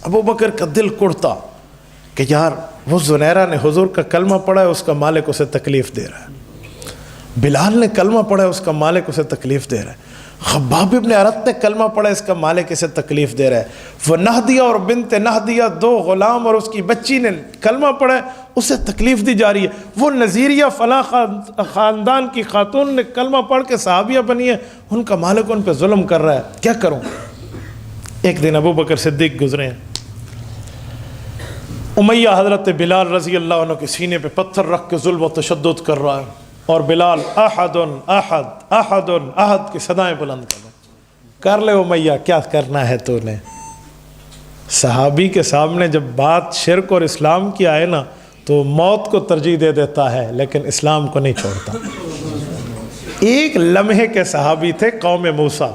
S1: ابو بکر کا دل کڑتا کہ یار وہ زنیرہ نے حضور کا کلمہ پڑھا ہے، اس کا مالک اسے تکلیف دے رہا ہے، بلال نے کلمہ پڑھا ہے، اس کا مالک اسے تکلیف دے رہا ہے، خباب ابن ارت نے کلمہ پڑھا ہے، اس کا مالک اسے تکلیف دے رہا ہے، وہ نہدیہ اور بنت نہدیہ 2 غلام اور اس کی بچی نے کلمہ پڑھا ہے، اسے تکلیف دی جا رہی ہے. وہ نذیریہ فلاں خاندان کی خاتون نے کلمہ پڑھ کے صحابیہ بنی ہے, ان کا مالک ان پہ ظلم کر رہا ہے, کیا کروں؟ ایک دن ابو بکر صدیق گزرے ہیں, امیہ حضرت بلال رضی اللہ عنہ کے سینے پہ پتھر رکھ کے ظلم و تشدد کر رہا ہے, اور بلال احد احد احد احد کی صدائیں بلند کر رہا ہے. کر لے امیہ, کیا کرنا ہے تو نے؟ صحابی کے سامنے جب بات شرک اور اسلام کی آئے نا تو موت کو ترجیح دے دیتا ہے, لیکن اسلام کو نہیں چھوڑتا. ایک لمحے کے صحابی تھے قوم موسیٰ,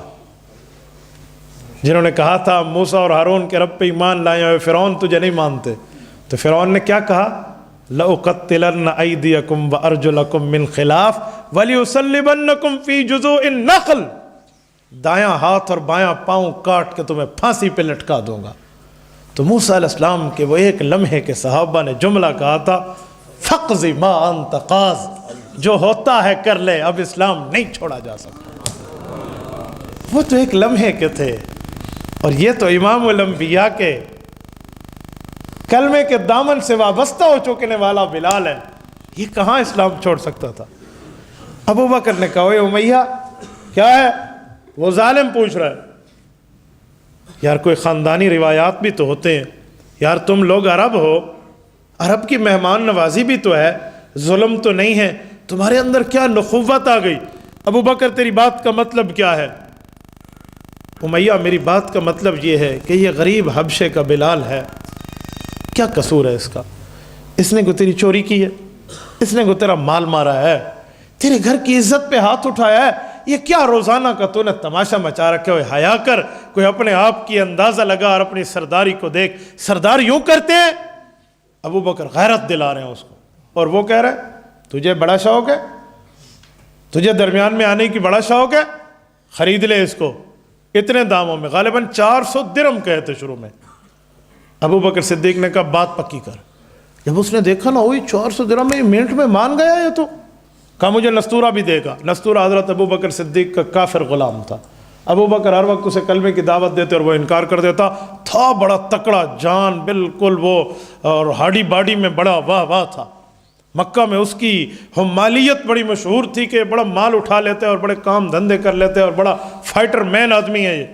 S1: جنہوں نے کہا تھا موسیٰ اور ہارون کے رب پہ ایمان لائے ہوئے فرعون تجھے نہیں مانتے. تو فرعون نے کیا کہا؟ لَأُقَتِّلَنَّ أَيْدِيَكُمْ وَأَرْجُلَكُمْ مِنْ خِلَافٍ وَلِيُصَلِّبَنَّكُمْ فِي جُذُوعِ النَّخْلِ, دایاں ہاتھ اور بایاں پاؤں کاٹ کے تمہیں پھانسی پہ لٹکا دوں گا. تو موسیٰ علیہ السلام کے وہ ایک لمحے کے صحابہ نے جملہ کہا تھا, فَقْضِ مَا أَنْتَ قَاضٍ, جو ہوتا ہے کر لے, اب اسلام نہیں چھوڑا جا سکتا. وہ تو ایک لمحے کے تھے, اور یہ تو امام الانبیاء کے کلمے کے دامن سے وابستہ ہو چکنے والا بلال ہے, یہ کہاں اسلام چھوڑ سکتا تھا؟ ابو بکر نے کہا, اے امیہ کیا ہے؟ وہ ظالم پوچھ رہا ہے. یار کوئی خاندانی روایات بھی تو ہوتے ہیں, یار تم لوگ عرب ہو, عرب کی مہمان نوازی بھی تو ہے, ظلم تو نہیں ہے, تمہارے اندر کیا نخوت آ گئی؟ ابو بکر تیری بات کا مطلب کیا ہے؟ امیہ میری بات کا مطلب یہ ہے کہ یہ غریب حبشے کا بلال ہے, کیا قصور ہے اس کا؟ اس نے کو تیری چوری کی ہے, اس نے کو تیرا مال مارا ہے, تیرے گھر کی عزت پہ ہاتھ اٹھایا ہے, یہ کیا روزانہ کا تو نے تماشا مچا رکھے ہوئے؟ حیا کر, کوئی اپنے آپ کی اندازہ لگا اور اپنی سرداری کو دیکھ. سردار یوں کرتے ہیں؟ ابو بکر غیرت دلا رہے ہیں اس کو, اور وہ کہہ رہے تجھے بڑا شوق ہے, تجھے درمیان میں آنے کی بڑا شوق ہے, خرید لے اس کو اتنے داموں میں. غالباً 400 درہم کہے تھے شروع میں. ابو بکر صدیق نے کہا بات پکی کر. جب اس نے دیکھا نا وہی 400 درہم میں منٹ میں مان گیا یہ, تو کہا مجھے نستورہ بھی دے گا. نستورہ حضرت ابو بکر صدیق کا کافر غلام تھا. ابو بکر ہر وقت اسے کلمے کی دعوت دیتے اور وہ انکار کر دیتا تھا. بڑا تکڑا جان, بالکل وہ, اور ہاڑی باڈی میں بڑا واہ واہ تھا. مکہ میں اس کی حمالیت بڑی مشہور تھی کہ بڑا مال اٹھا لیتے اور بڑے کام دھندے کر لیتے, اور بڑا فائٹر مین آدمی ہے یہ.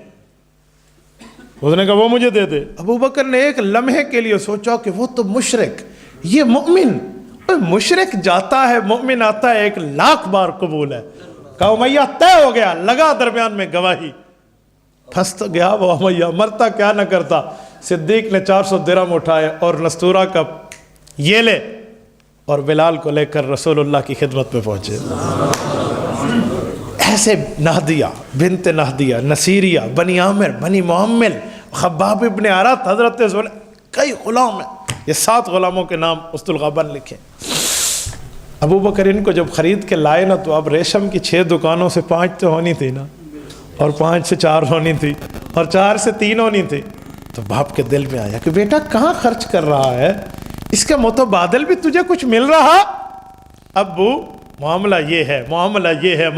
S1: اس نے کہا وہ مجھے دے دے. ابو بکر نے ایک لمحے کے لیے سوچا کہ وہ تو مشرک, یہ مؤمن. مشرک جاتا ہے, مومن آتا ہے, 1,00,000 بار قبول ہے. کہا امیہ طے ہو گیا, لگا درمیان میں گواہی. پھنس تو گیا وہ امیہ, مرتا کیا نہ کرتا. صدیق نے 400 درہم اٹھائے اور نستورہ کا یہ لے, اور بلال کو لے کر رسول اللہ کی خدمت پہ پہنچے. ایسے نہدیہ بنت نہدیہ, نصیریہ, بنی عامر, بنی معمل, خباب ابن عرات, حضرت کئی غلام ہیں. یہ 7 غلاموں کے نام اسد الغابن لکھے. ابو بکر ان کو جب خرید کے لائے نا, تو اب ریشم کی 6 دکانوں سے 5 تو ہونی تھی نا, اور 5 سے 4 ہونی تھی, اور 4 سے 3 ہونی تھی. تو باپ کے دل میں آیا کہ بیٹا کہاں خرچ کر رہا ہے, اس کے متبادل بھی تجھے کچھ مل رہا. ابو معاملہ یہ ہے, معاملہ یہ ہے.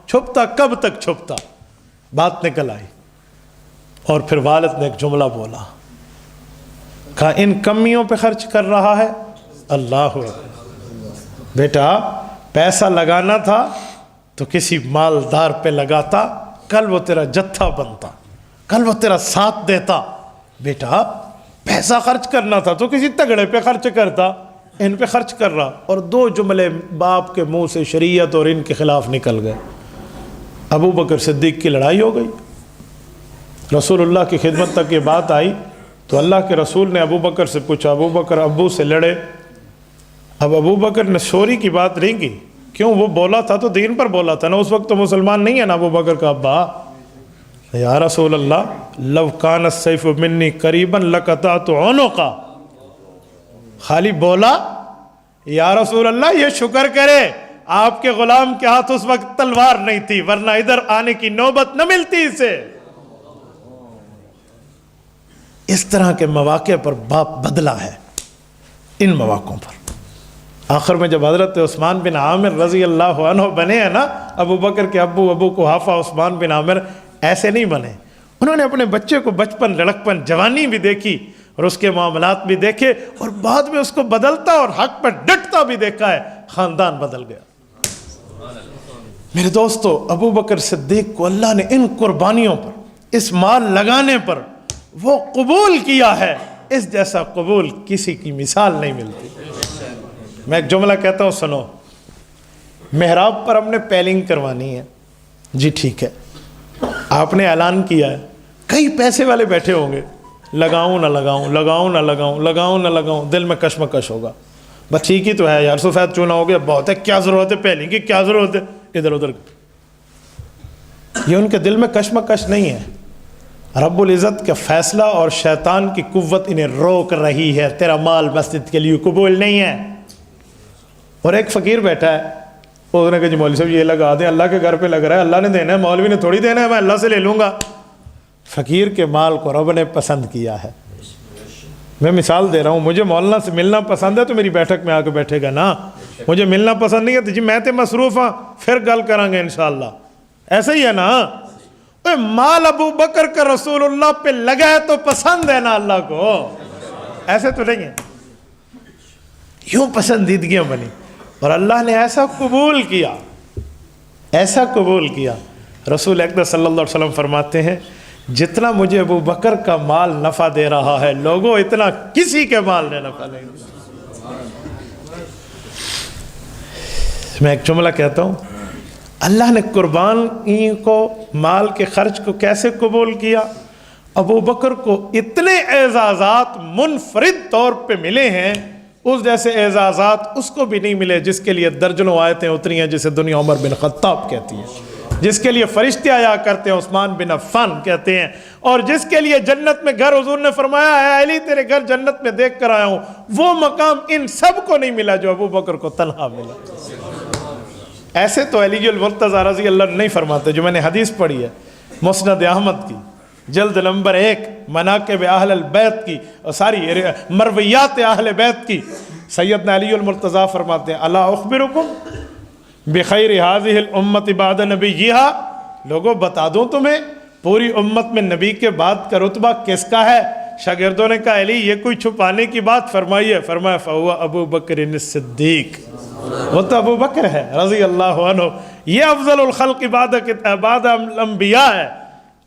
S1: چھپتا کب تک چھپتا؟ بات نکل آئی. اور پھر والد نے ایک جملہ بولا, کہا ان کمیوں پہ خرچ کر رہا ہے. اللہ بیٹا, پیسہ لگانا تھا تو کسی مالدار پہ لگاتا, کل وہ تیرا جتھا بنتا, کل وہ تیرا ساتھ دیتا. بیٹا پیسہ خرچ کرنا تھا تو کسی تگڑے پہ خرچ کرتا, ان پہ خرچ کر رہا. اور 2 جملے باپ کے منہ سے شریعت اور ان کے خلاف نکل گئے. ابو بکر صدیق کی لڑائی ہو گئی. رسول اللہ کی خدمت تک یہ بات آئی تو اللہ کے رسول نے ابو بکر سے پوچھا. ابو بکر ابو سے لڑے. اب ابو بکر نے شوری کی بات نہیں کی, کیوں؟ وہ بولا تھا تو دین پر بولا تھا نا, اس وقت تو مسلمان نہیں ہے نا ابو بکر کا ابا. یا رسول اللہ لو کان السیف منی قریبا لقطعت عنقا. خالی بولا یا رسول اللہ یہ شکر کرے آپ کے غلام کے ہاتھ اس وقت تلوار نہیں تھی, ورنہ ادھر آنے کی نوبت نہ ملتی اسے. اس طرح کے مواقع پر باپ بدلا ہے, ان مواقعوں پر. آخر میں جب حضرت عثمان بن عامر رضی اللہ عنہ بنے ہیں نا, ابو بکر کے ابو قحافہ عثمان بن عامر ایسے نہیں بنے. انہوں نے اپنے بچے کو بچپن, لڑکپن, جوانی بھی دیکھی, اور اس کے معاملات بھی دیکھے اور بعد میں اس کو بدلتا اور حق پر ڈٹتا بھی دیکھا ہے، خاندان بدل گیا۔ میرے دوستو، ابو بکر صدیق کو اللہ نے ان قربانیوں پر، اس مال لگانے پر وہ قبول کیا ہے، اس جیسا قبول کسی کی مثال نہیں ملتی۔ میں ایک جملہ کہتا ہوں، سنو۔ محراب پر ہم نے پیلنگ کروانی ہے، جی ٹھیک ہے، آپ نے اعلان کیا ہے، کئی پیسے والے بیٹھے ہوں گے، لگاؤں نہ لگاؤں، لگاؤں نہ لگاؤں، لگاؤں نہ لگاؤں، دل میں کشمکش ہوگا، بس ٹھیک ہی تو ہے یار، سفید چونا ہو گیا، بہت ہے، کیا ضرورت ہے پیلنگ کی، کیا ضرورت ہے ادھر ادھر۔ یہ ان کے دل میں کشمکش نہیں ہے، رب العزت کا فیصلہ اور شیطان کی قوت انہیں روک رہی ہے، تیرا مال مسجد کے لیے قبول نہیں ہے۔ اور ایک فقیر بیٹھا ہے، اس نے کہا جی مولوی صاحب یہ لگا دیں، اللہ کے گھر پہ لگ رہا ہے، اللہ نے دینا ہے، مولوی نے تھوڑی دینا ہے، میں اللہ سے لے لوں گا۔ فقیر کے مال کو رب نے پسند کیا ہے۔ میں مثال دے رہا ہوں، مجھے مولانا سے ملنا پسند ہے تو میری بیٹھک میں آ کے بیٹھے گا نا، مجھے ملنا پسند نہیں ہے تو جی میں تے مصروف ہاں، پھر گل کریں گے انشاءاللہ، ایسا ہی ہے نا۔ مال ابو بکر کا رسول اللہ پہ لگا ہے تو پسند ہے نا اللہ کو، ایسے تو نہیں ہے، یوں پسندیدگیاں بنی اور اللہ نے ایسا قبول کیا، ایسا قبول کیا۔ رسول اکرم صلی اللہ علیہ وسلم فرماتے ہیں جتنا مجھے ابو بکر کا مال نفع دے رہا ہے لوگوں، اتنا کسی کے مال نے نفع نہیں دیا۔ میں ایک جملہ کہتا ہوں، اللہ نے قربانی کو، مال کے خرچ کو کیسے قبول کیا؟ ابو بکر کو اتنے اعزازات منفرد طور پہ ملے ہیں، اس جیسے اعزازات اس کو بھی نہیں ملے جس کے لیے درجنوں آیتیں اتری ہیں، جسے دنیا عمر بن خطاب کہتی ہے، جس کے لیے فرشتے آیا کرتے ہیں، عثمان بن عفان کہتے ہیں، اور جس کے لیے جنت میں گھر حضور نے فرمایا ہے علی تیرے گھر جنت میں دیکھ کر آیا ہوں، وہ مقام ان سب کو نہیں ملا جو ابو بکر کو تنہا ملا۔ ایسے تو علی المرتضیٰ رضی اللہ عنہ نہیں فرماتے، جو میں نے حدیث پڑھی ہے مسند احمد کی جلد نمبر 1 مناقب اہل البیت کی، اور ساری مرویات اہل بیت کی، سیدنا علی المرتضیٰ فرماتے ہیں الا اخبرکم بخیر هذه الامت بعد نبیہا، لوگوں بتا دوں تمہیں پوری امت میں نبی کے بعد کا رتبہ کس کا ہے؟ شاگردوں نے کہا علی یہ کوئی چھپانے کی بات فرمائیے، فرمایا فہو ابو بکر الصدیق، وہ تو ابو بکر ہے رضی اللہ عنہ، یہ افضل الخلق بعد الانبیاء ہے،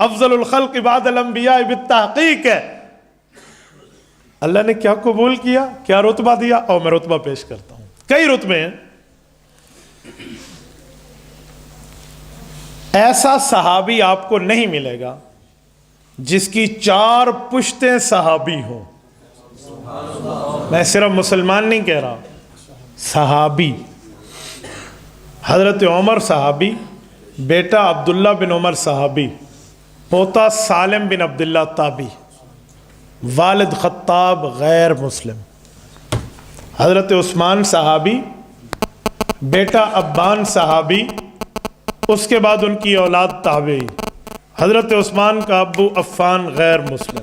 S1: افضل الخلق بعد الانبیاء بالتحقیق ہے۔ اللہ نے کیا قبول کیا، کیا رتبہ دیا، اور میں رتبہ پیش کرتا ہوں، کئی رتبے ہیں۔ ایسا صحابی آپ کو نہیں ملے گا جس کی 4 پشتیں صحابی ہوں، میں صرف مسلمان نہیں کہہ رہا، صحابی۔ حضرت عمر صحابی، بیٹا عبداللہ بن عمر صحابی، پوتا سالم بن عبداللہ تابعی، والد خطاب غیر مسلم، حضرت عثمان صحابی، بیٹا عبان صحابی، اس کے بعد ان کی اولاد تابعی، حضرت عثمان کا ابو عفان غیر مسلم،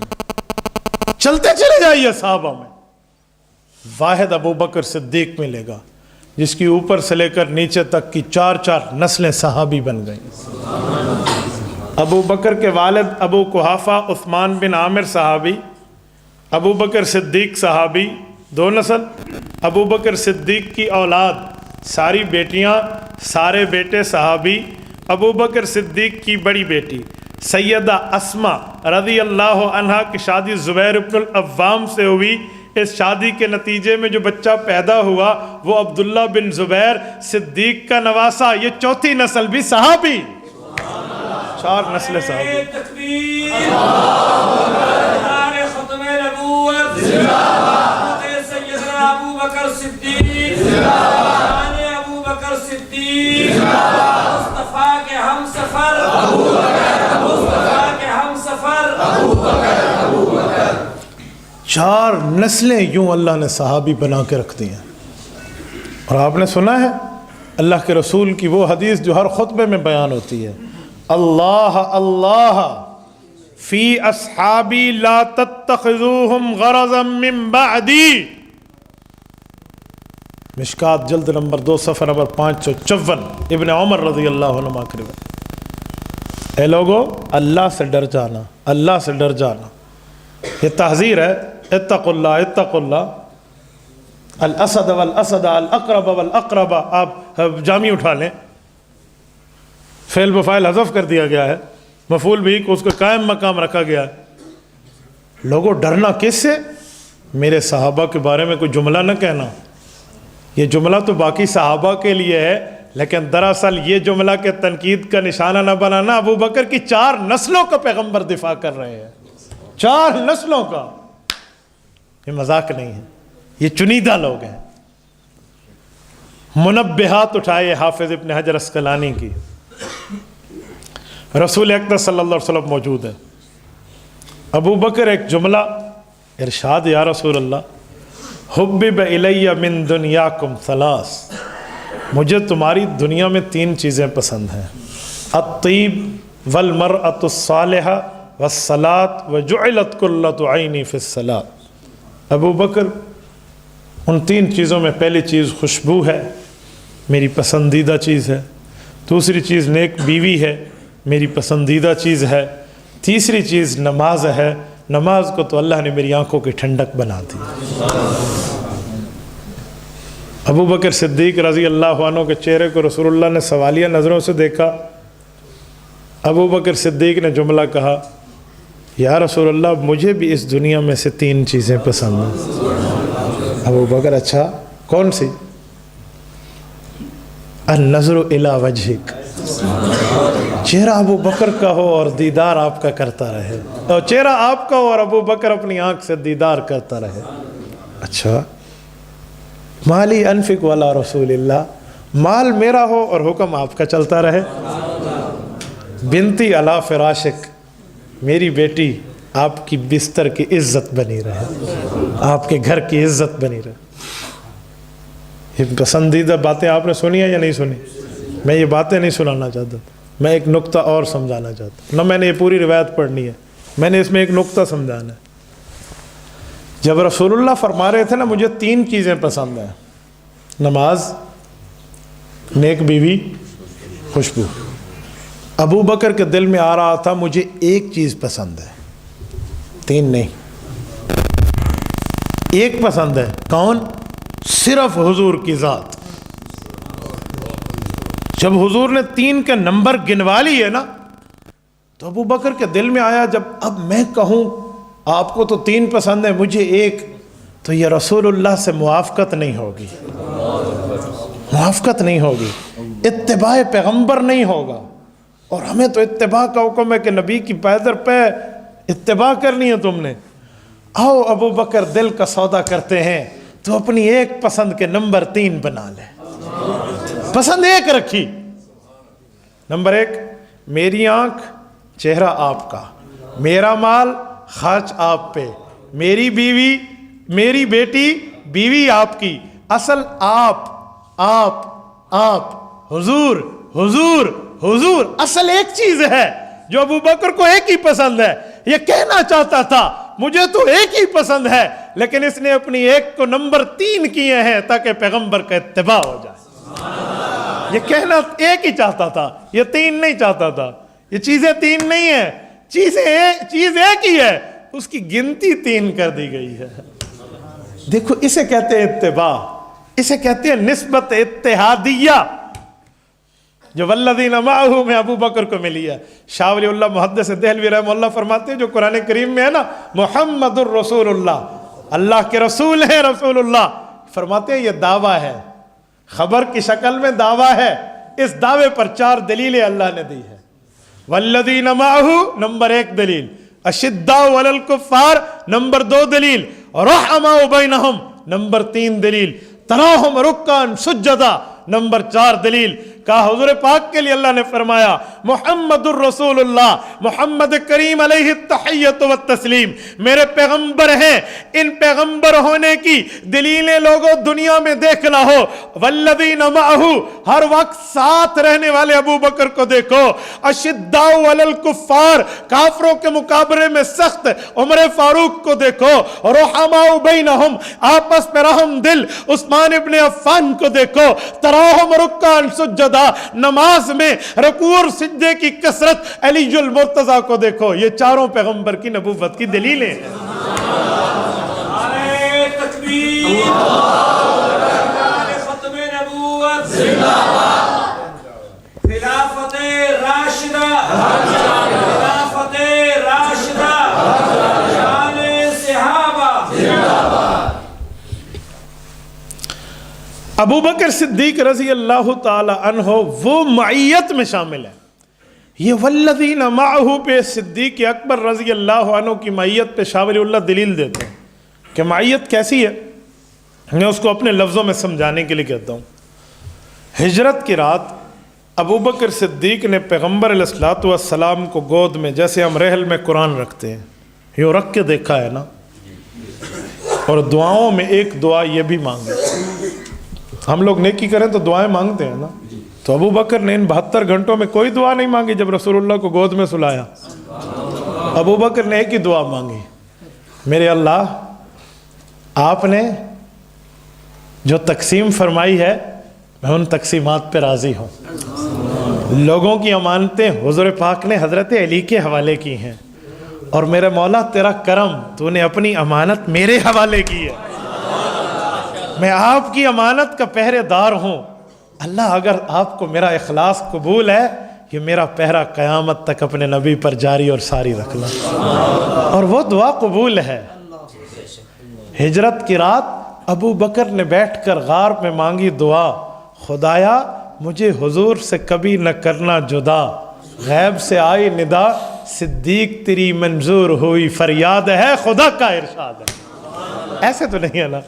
S1: چلتے چلے جائیے صحابہ میں، واحد ابو بکر صدیق ملے گا جس کی اوپر سے لے کر نیچے تک کی 4 نسلیں صحابی بن گئیں۔ ابو بکر کے والد ابو قحافہ عثمان بن عامر صحابی، ابو بکر صدیق صحابی، 2 نسل، ابو بکر صدیق کی اولاد ساری بیٹیاں سارے بیٹے صحابی، ابو بکر صدیق کی بڑی بیٹی سیدہ اسما رضی اللہ عنہا کی شادی زبیر بن العوام سے ہوئی، اس شادی کے نتیجے میں جو بچہ پیدا ہوا وہ عبداللہ بن زبیر صدیق کا نواسا، یہ 4تھی نسل بھی صحابی، 4 نسل صحابی۔
S2: تکبیر، ختم نبوت، سیدنا ابو بکر صدیق، ابو بکر صدیق، مصطفیٰ کے ہم سفر، مصطفیٰ کے ہم سفر،
S1: 4 نسلیں یوں اللہ نے صحابی بنا کے رکھ دی ہیں۔ اور آپ نے سنا ہے اللہ کے رسول کی وہ حدیث جو ہر خطبے میں بیان ہوتی ہے، اللہ اللہ فی اصحابی لا تتخذوہم غرضا من بعدی، مشکات جلد نمبر 2 صفحہ نمبر 554، ابن عمر رضی اللہ عنہ کے روایت۔ اے لوگو اللہ سے ڈر جانا، اللہ سے ڈر جانا، یہ تحذیر ہے۔ اتقوا اللہ اتقوا اللہ، الاسد والاسد الاقرب والاقرب، آپ جامع اٹھا لیں، فعل بفاعل حذف کر دیا گیا ہے، مفعول بھی کو اس کو قائم مقام رکھا گیا ہے۔ لوگوں ڈرنا کس سے؟ میرے صحابہ کے بارے میں کوئی جملہ نہ کہنا۔ یہ جملہ تو باقی صحابہ کے لیے ہے، لیکن دراصل یہ جملہ کے تنقید کا نشانہ نہ بنانا۔ ابو بکر کی 4 نسلوں کا پیغمبر دفاع کر رہے ہیں، 4 نسلوں کا، یہ مذاق نہیں ہے، یہ چنیدہ لوگ ہیں۔ منبہات اٹھائے حافظ ابن حجر اسقلانی کی، رسول اکرم صلی اللہ علیہ وسلم موجود ہے۔ ابو بکر ایک جملہ ارشاد، یا رسول اللہ حبب الی من دنیاکم 3، مجھے تمہاری دنیا میں 3 چیزیں پسند ہیں، الطیب والمرأة الصالحہ والصلاۃ وجعلت قرۃ عینی فی الصلاۃ۔ ابو بکر ان 3 چیزوں میں پہلی چیز خوشبو ہے، میری پسندیدہ چیز ہے، دوسری چیز نیک بیوی ہے، میری پسندیدہ چیز ہے، تیسری چیز نماز ہے، نماز کو تو اللہ نے میری آنکھوں کی ٹھنڈک بنا دی۔ ابو بکر صدیق رضی اللہ عنہ کے چہرے کو رسول اللہ نے سوالیہ نظروں سے دیکھا۔ ابو بکر صدیق نے جملہ کہا، یا رسول اللہ مجھے بھی اس دنیا میں سے 3 چیزیں پسند ہیں۔ ابو بکر اچھا کون سی؟ النظر الی وجہک، چہرہ ابو بکر کا ہو اور دیدار آپ کا کرتا رہے، اور چہرہ آپ کا ہو اور ابو بکر اپنی آنکھ سے دیدار کرتا رہے۔ اچھا مالی انفق والا رسول اللہ، مال میرا ہو اور حکم آپ کا چلتا رہے۔ بنتی علی فراشک، میری بیٹی آپ کی بستر کی عزت بنی رہے، آپ کے گھر کی عزت بنی رہے۔ یہ پسندیدہ باتیں آپ نے سنی ہیں یا نہیں سنی؟ میں یہ باتیں نہیں سنانا چاہتا، میں ایک نقطہ اور سمجھانا چاہتا، نہ میں نے یہ پوری روایت پڑھنی ہے، میں نے اس میں ایک نقطہ سمجھانا ہے۔ جب رسول اللہ فرما رہے تھے نا مجھے 3 چیزیں پسند ہیں، نماز، نیک بیوی، خوشبو، ابو بکر کے دل میں آ رہا تھا مجھے ایک چیز پسند ہے، 3 نہیں، ایک پسند ہے۔ کون؟ صرف حضور کی ذات۔ جب حضور نے 3 کے نمبر گنوا لیے نا تو ابو بکر کے دل میں آیا جب اب میں کہوں آپ کو تو 3 پسند ہے مجھے ایک، تو یہ رسول اللہ سے موافقت نہیں ہوگی، موافقت نہیں ہوگی، اتباع پیغمبر نہیں ہوگا۔ اور ہمیں تو اتباع کا حکم ہے کہ نبی کی پیدر پہ اتباع کرنی ہے تم نے۔ آؤ ابو بکر دل کا سودا کرتے ہیں تو اپنی ایک پسند کے نمبر 3 بنا لے، پسند ایک رکھی۔ نمبر 1، میری آنکھ چہرہ آپ کا، میرا مال خرچ آپ پہ، میری بیوی میری بیٹی بیوی آپ کی، اصل آپ حضور حضور حضور، اصل ایک چیز ہے جو ابو بکر کو ایک ہی پسند ہے۔ یہ کہنا چاہتا تھا مجھے تو ایک ہی پسند ہے، لیکن اس نے اپنی ایک کو نمبر 3 کیے ہیں تاکہ پیغمبر کا اتباع ہو جائے۔ یہ کہنا ایک ہی چاہتا تھا، یہ 3 نہیں چاہتا تھا۔ یہ چیزیں 3 نہیں ہیں، چیز ایک ہی ہے، اس کی گنتی 3 کر دی گئی ہے۔ دیکھو اسے کہتے ہیں اتباع، اسے کہتے ہیں نسبت اتحادیہ جو والذین معہ میں ابو بکر کو ملی ہے۔ شاہ ولی اللہ محدث دہلوی رحمہ اللہ فرماتے ہیں جو قرآن کریم میں ہے نا محمد الرسول اللہ، اللہ کے رسول ہیں رسول اللہ، فرماتے ہیں یہ دعویٰ ہے، خبر کی شکل میں دعویٰ ہے۔ اس دعوے پر 4 دلیلیں اللہ نے دی ہے۔ والذین معہ نمبر 1 دلیل، اشداء علی الکفار نمبر 2 دلیل، رحماء بینہم نمبر 3 دلیل، تراہم رکعا سجدا نمبر 4 دلیل۔ کہا حضور پاک کے لیے اللہ نے فرمایا محمد الرسول اللہ، محمد کریم علیہ التحیت والتسلیم میرے پیغمبر ہیں۔ ان پیغمبر ہونے کی دلیلیں لوگوں دنیا میں دیکھنا ہو، والذین معہ ہر وقت ساتھ رہنے والے ابو بکر کو دیکھو، اشداء علی الکفار کافروں کے مقابلے میں سخت عمر فاروق کو دیکھو، رحماء بینہم آپس میں رحم دل عثمان ابن عفان کو دیکھو، تراہم رکعا سجدا نماز میں رکوع اور سجدے کی کثرت علی المرتضیٰ کو دیکھو۔ یہ 4 پیغمبر کی نبوت کی دلیلیں ہیں۔
S2: ختم نبوت خلافت راشدہ خلافت راشدہ شان صحابہ.
S1: ابو بکر صدیق رضی اللہ تعالی عنہ وہ معیت میں شامل ہے. یہ والذین معہ پہ صدیق اکبر رضی اللہ عنہ کی معیت پہ شاہ ولی اللہ دلیل دیتے ہیں کہ معیت کیسی ہے. میں اس کو اپنے لفظوں میں سمجھانے کے لیے کہتا ہوں. ہجرت کی رات ابو بکر صدیق نے پیغمبر علیہ الصلوۃ والسلام کو گود میں، جیسے ہم رحل میں قرآن رکھتے ہیں، یوں رکھ کے دیکھا ہے نا، اور دعاؤں میں ایک دعا یہ بھی مانگی. ہم لوگ نیکی کریں تو دعائیں مانگتے ہیں نا، تو ابو بکر نے ان 72 گھنٹوں میں کوئی دعا نہیں مانگی. جب رسول اللہ کو گود میں سلایا ابو بکر نے ایک ہی دعا مانگی، میرے اللہ آپ نے جو تقسیم فرمائی ہے میں ان تقسیمات پہ راضی ہوں. لوگوں کی امانتیں حضور پاک نے حضرت علی کے حوالے کی ہیں، اور میرے مولا تیرا کرم، تو نے اپنی امانت میرے حوالے کی ہے. میں آپ کی امانت کا پہرے دار ہوں. اللہ اگر آپ کو میرا اخلاص قبول ہے، یہ میرا پہرا قیامت تک اپنے نبی پر جاری اور ساری رکھنا. اور وہ دعا قبول ہے. ہجرت کی رات ابو بکر نے بیٹھ کر غار میں مانگی دعا، خدایا مجھے حضور سے کبھی نہ کرنا جدا، غیب سے آئی ندا، صدیق تیری منظور ہوئی فریاد ہے، خدا کا ارشاد ہے. ایسے تو نہیں ہے نا،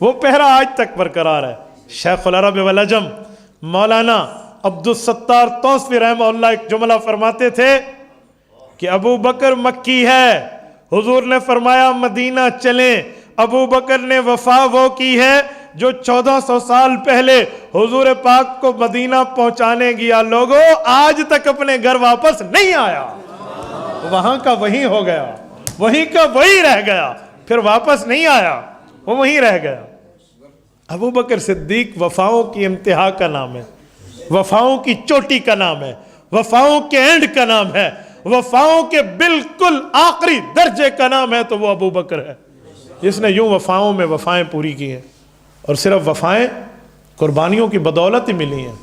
S1: وہ پہرا آج تک برقرار ہے. شیخ العرب والعجم مولانا عبدالستار توسوی رحمہ اللہ ایک جملہ فرماتے تھے کہ ابو بکر مکی ہے، حضور نے فرمایا مدینہ چلیں. ابو بکر نے وفا وہ کی ہے جو 1400 سال پہلے حضور پاک کو مدینہ پہنچانے گیا، لوگوں آج تک اپنے گھر واپس نہیں آیا. وہاں کا وہیں ہو گیا، وہیں کا وہی رہ گیا، پھر واپس نہیں آیا، وہ وہیں رہ گیا. ابو بکر صدیق وفاؤں کی انتہا کا نام ہے، وفاؤں کی چوٹی کا نام ہے، وفاؤں کے اینڈ کا نام ہے، وفاؤں کے بالکل آخری درجے کا نام ہے تو وہ ابو بکر ہے جس نے یوں وفاؤں میں وفائیں پوری کی ہیں. اور صرف وفائیں قربانیوں کی بدولت ہی ملی ہیں.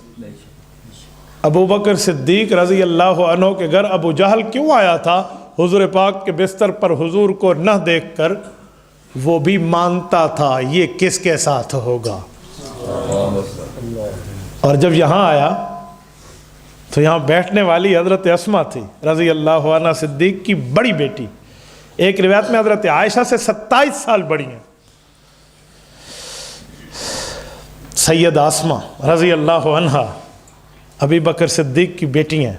S1: ابو بکر صدیق رضی اللہ عنہ کے گھر ابو جہل کیوں آیا تھا؟ حضور پاک کے بستر پر حضور کو نہ دیکھ کر وہ بھی مانتا تھا یہ کس کے ساتھ ہوگا. اور جب یہاں آیا تو یہاں بیٹھنے والی حضرت اسما تھی رضی اللہ عنہ، صدیق کی بڑی بیٹی. ایک روایت میں حضرت عائشہ سے 27 سال بڑی ہیں. سید اسما رضی اللہ عنہ ابی بکر صدیق کی بیٹی ہیں.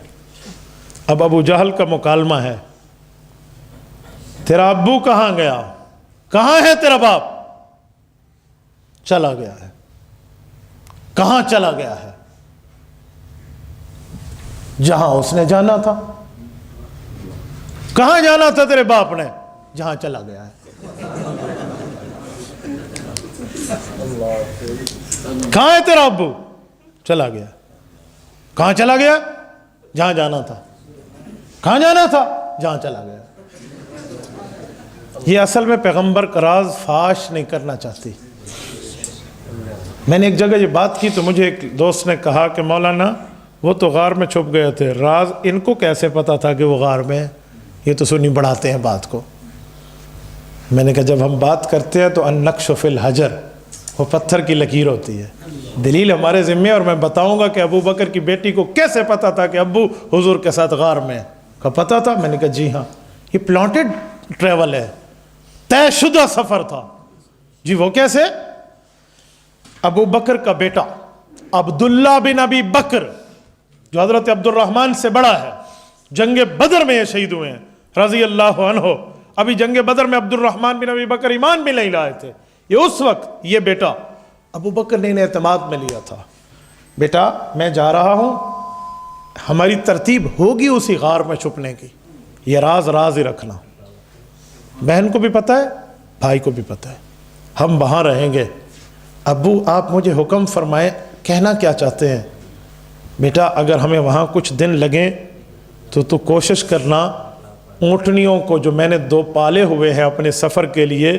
S1: اب ابو جہل کا مکالمہ ہے، تیرا ابو کہاں گیا؟ کہاں ہے تیرا باپ؟ چلا گیا ہے. کہاں چلا گیا ہے؟ جہاں اس نے جانا تھا. کہاں جانا تھا تیرے باپ نے؟ جہاں چلا گیا ہے. کہاں ہے تیرا ابو؟ چلا گیا. کہاں چلا گیا؟ جہاں جانا تھا. کہاں جانا تھا؟ جہاں چلا گیا. یہ اصل میں پیغمبر کا راز فاش نہیں کرنا چاہتی. میں نے ایک جگہ یہ بات کی تو مجھے ایک دوست نے کہا کہ مولانا وہ تو غار میں چھپ گئے تھے، راز ان کو کیسے پتا تھا کہ وہ غار میں ہیں؟ یہ تو سنی بڑھاتے ہیں بات کو. میں نے کہا جب ہم بات کرتے ہیں تو النقش فی الحجر، وہ پتھر کی لکیر ہوتی ہے. دلیل ہمارے ذمہ، اور میں بتاؤں گا کہ ابو بکر کی بیٹی کو کیسے پتا تھا کہ ابو حضور کے ساتھ غار میں ہے. کہا پتا تھا؟ میں نے کہا جی ہاں، یہ پلانٹڈ ٹریول ہے، طے شدہ سفر تھا. جی وہ کیسے؟ ابو بکر کا بیٹا عبداللہ بن ابی بکر جو حضرت عبد الرحمن سے بڑا ہے، جنگ بدر میں یہ شہید ہوئے ہیں رضی اللہ عنہ. ابھی جنگ بدر میں عبد الرحمن بن ابی بکر ایمان بھی نہیں لائے تھے. یہ اس وقت یہ بیٹا ابو بکر نے انہیں اعتماد میں لیا تھا. بیٹا میں جا رہا ہوں، ہماری ترتیب ہوگی اسی غار میں چھپنے کی، یہ راز راز ہی رکھنا. بہن کو بھی پتہ ہے، بھائی کو بھی پتہ ہے، ہم وہاں رہیں گے. ابو آپ مجھے حکم فرمائیں، کہنا کیا چاہتے ہیں؟ بیٹا اگر ہمیں وہاں کچھ دن لگیں تو کوشش کرنا اونٹنیوں کو جو میں نے 2 پالے ہوئے ہیں اپنے سفر کے لیے،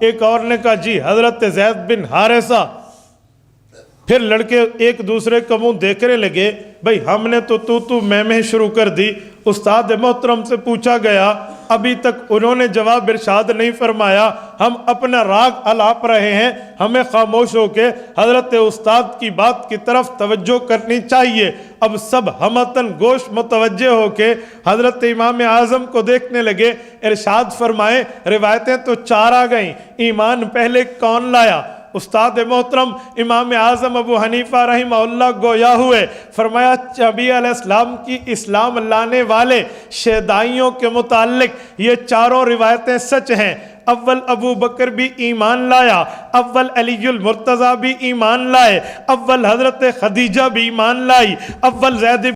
S1: ایک اور نے کہا جی حضرت زید بن حارثہ۔ پھر لڑکے ایک دوسرے کا منہ دیکھنے لگے، بھئی ہم نے تو میں شروع کر دی۔ استاد محترم سے پوچھا گیا، ابھی تک انہوں نے جواب ارشاد نہیں فرمایا، ہم اپنا راگ الاپ رہے ہیں، ہمیں خاموش ہو کے حضرت استاد کی بات کی طرف توجہ کرنی چاہیے۔ اب سب ہمتن گوش متوجہ ہو کے حضرت امام اعظم کو دیکھنے لگے۔ ارشاد فرمائے، روایتیں تو 4 آ گئیں، ایمان پہلے کون لایا؟ استاد محترم امام اعظم ابو حنیفہ رحمہ اللہ گویا ہوئے، فرمایا نبی علیہ السلام کی اسلام لانے والے شیدائیوں کے متعلق یہ 4 روایتیں سچ ہیں۔ اول ابو بکر بھی ایمان لایا، اول علی المرتضیٰ بھی ایمان لائے، اول حضرت خدیجہ بھی ایمان لائی، اول زید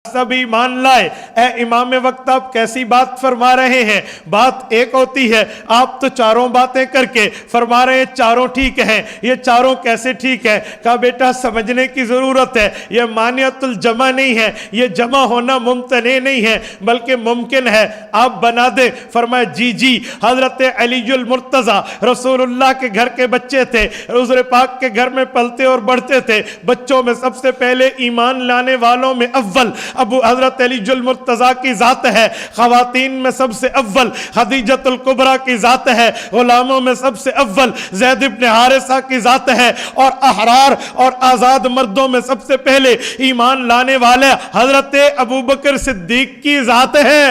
S1: سب ایمان لائے۔ اے امام وقت آپ کیسی بات فرما رہے ہیں؟ بات ایک ہوتی ہے، آپ تو 4 باتیں کر کے فرما رہے ہیں 4 ٹھیک ہیں، یہ 4 کیسے ٹھیک ہے؟ کہا بیٹا سمجھنے کی ضرورت ہے، یہ مانعۃ الجمع نہیں ہے، یہ جمع ہونا ممتنع نہیں ہے بلکہ ممکن ہے، آپ بنا دیں۔ فرمایا جی حضرت علی المرتضیٰ رسول اللہ کے گھر کے بچے تھے، حضور پاک کے گھر میں پلتے اور بڑھتے تھے، بچوں میں سب سے پہلے ایمان لانے والوں میں اول ابو حضرت علی المرتضیٰ کی ذات ہے، خواتین میں سب سے اول خدیجۃ الکبریٰ کی ذات ہے، غلاموں میں سب سے اول زید بن حارثہ کی ذات ہے، اور احرار اور آزاد مردوں میں سب سے پہلے ایمان لانے والے حضرت ابوبکر صدیق کی ذات ہے۔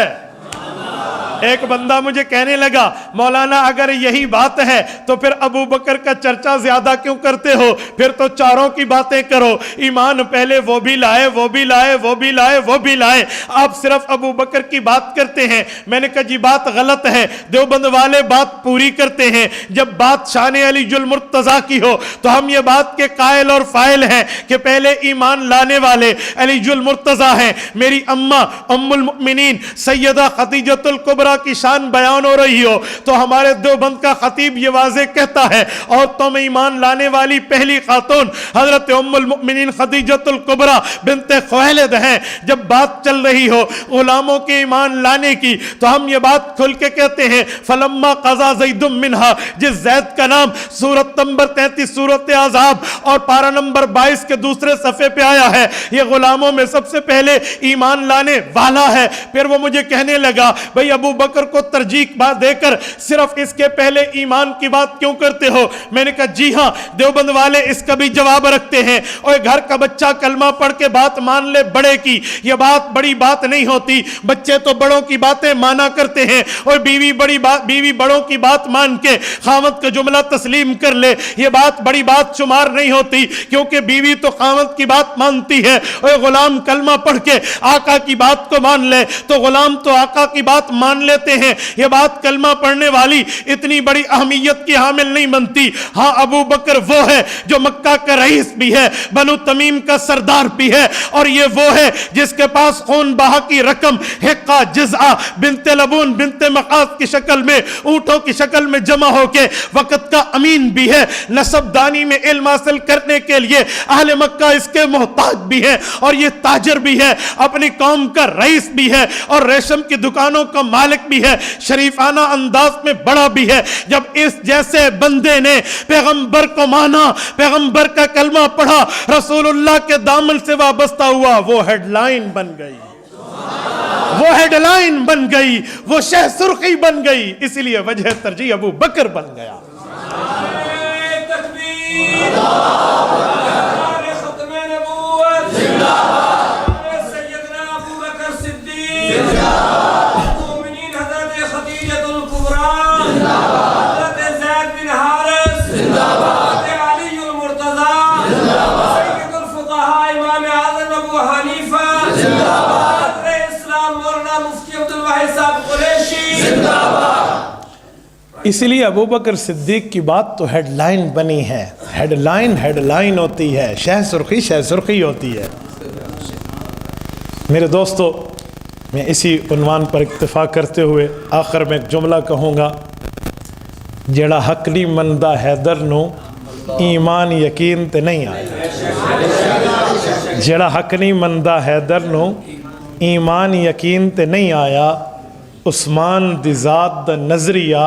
S1: ایک بندہ مجھے کہنے لگا، مولانا اگر یہی بات ہے تو پھر ابو بکر کا چرچا زیادہ کیوں کرتے ہو؟ پھر تو 4 کی باتیں کرو، ایمان پہلے وہ بھی لائے، وہ بھی لائے، وہ بھی لائے، وہ بھی لائے، آپ صرف ابو بکر کی بات کرتے ہیں۔ میں نے کہا جی بات غلط ہے، دیوبند والے بات پوری کرتے ہیں۔ جب بات شان علی المرتضیٰ کی ہو تو ہم یہ بات کے قائل اور فاعل ہیں کہ پہلے ایمان لانے والے علی المرتضیٰ ہیں۔ میری اماں ام المؤمنین سیدہ خدیجۃ الکبریٰ کی شان بیان ہو رہی ہو تو ہمارے دیوبند کا خطیب یہ واضح کہتا ہے، عورتوں میں ایمان لانے والی پہلی خاتون حضرت ام المؤمنین خدیجۃ الکبریٰ بنت خویلد ہیں۔ جب بات چل رہی ہو غلاموں کے ایمان لانے کی تو ہم یہ بات کھل کے کہتے ہیں، فلما قضا زید منہا، جس زید کا نام سورت نمبر 33 سورت احزاب اور پارہ نمبر 22 کے دوسرے صفحے پہ آیا ہے، یہ غلاموں میں سب سے پہلے ایمان لانے والا ہے۔ پھر وہ مجھے کہنے لگا، بھئی ابو بکر کو ترجیح بات دے کر صرف اس کے پہلے ایمان کی بات کیوں کرتے ہو؟ میں نے کہا جی ہاں، دیوبند والے اس کا بھی جواب رکھتے ہیں، اور گھر کا بچہ کلمہ پڑھ کے بات مان لے بڑے کی، یہ بات بڑی بات نہیں ہوتی، بچے تو بڑوں کی باتیں مانا کرتے ہیں، اور بیوی بڑوں کی بات مان کے خاوند کا جملہ تسلیم کر لے، یہ بات بڑی بات شمار نہیں ہوتی، کیونکہ بیوی تو خاوند کی بات مانتی ہے، اور غلام کلمہ پڑھ کے آقا کی بات کو مان لے تو غلام تو آقا کی بات مان لیتے ہیں۔ یہ بات کلمہ پڑھنے والی اتنی بڑی اہمیت کی حامل نہیں بنتی۔ ہاں ابو بکر وہ ہے جو مکہ کا رئیس بھی ہے، بنو تمیم کا سردار بھی ہے، اور یہ وہ ہے جس کے پاس خون بہا کی رقم حقہ جزعہ بنت لبون بنت مخاض کی شکل میں اونٹوں کی شکل میں جمع ہو کے وقت کا امین بھی ہے، نسب دانی میں علم حاصل کرنے کے لیے اہل مکہ اس کے محتاج بھی ہے، اور یہ تاجر بھی ہے، اپنی قوم کا رئیس بھی ہے، اور ریشم کی دکانوں کا مالک بھی ہے، شریفانہ انداز میں بڑا بھی ہے۔ جب اس جیسے بندے نے پیغمبر کو مانا، پیغمبر کا کلمہ پڑھا، رسول اللہ کے دامن سے وابستہ ہوا، وہ ہیڈ لائن بن گئی، وہ ہیڈ لائن بن گئی، وہ شہ سرخی بن گئی، اس لیے وجہ ترجیح ابو بکر بن گیا۔
S2: تکبیر، ختم نبوت، سیدنا ابو بکر صدیق، مومنین حضرت خدیجۃ الکبریٰ، حضرت زید بن حارث، حضرت علی المرتضیٰ، سید الفقہاء امام اعظم ابو حنیفہ، صدر اسلام مولانا مفتی عبدالواحد صاحب قریشی۔
S1: اس لیے ابو بکر صدیق کی بات تو ہیڈ لائن بنی ہے، ہیڈ لائن ہوتی ہے، شہ سرخی ہوتی ہے۔ میرے دوستو، میں اسی عنوان پر اکتفا کرتے ہوئے آخر میں ایک جملہ کہوں گا، جڑا حق نہیں مندا حیدر نو ایمان یقین تے نہیں آیا، جڑا حق نہیں مندا حیدر نو ایمان یقین تے نہیں آیا، عثمان دی ذات دا نظریہ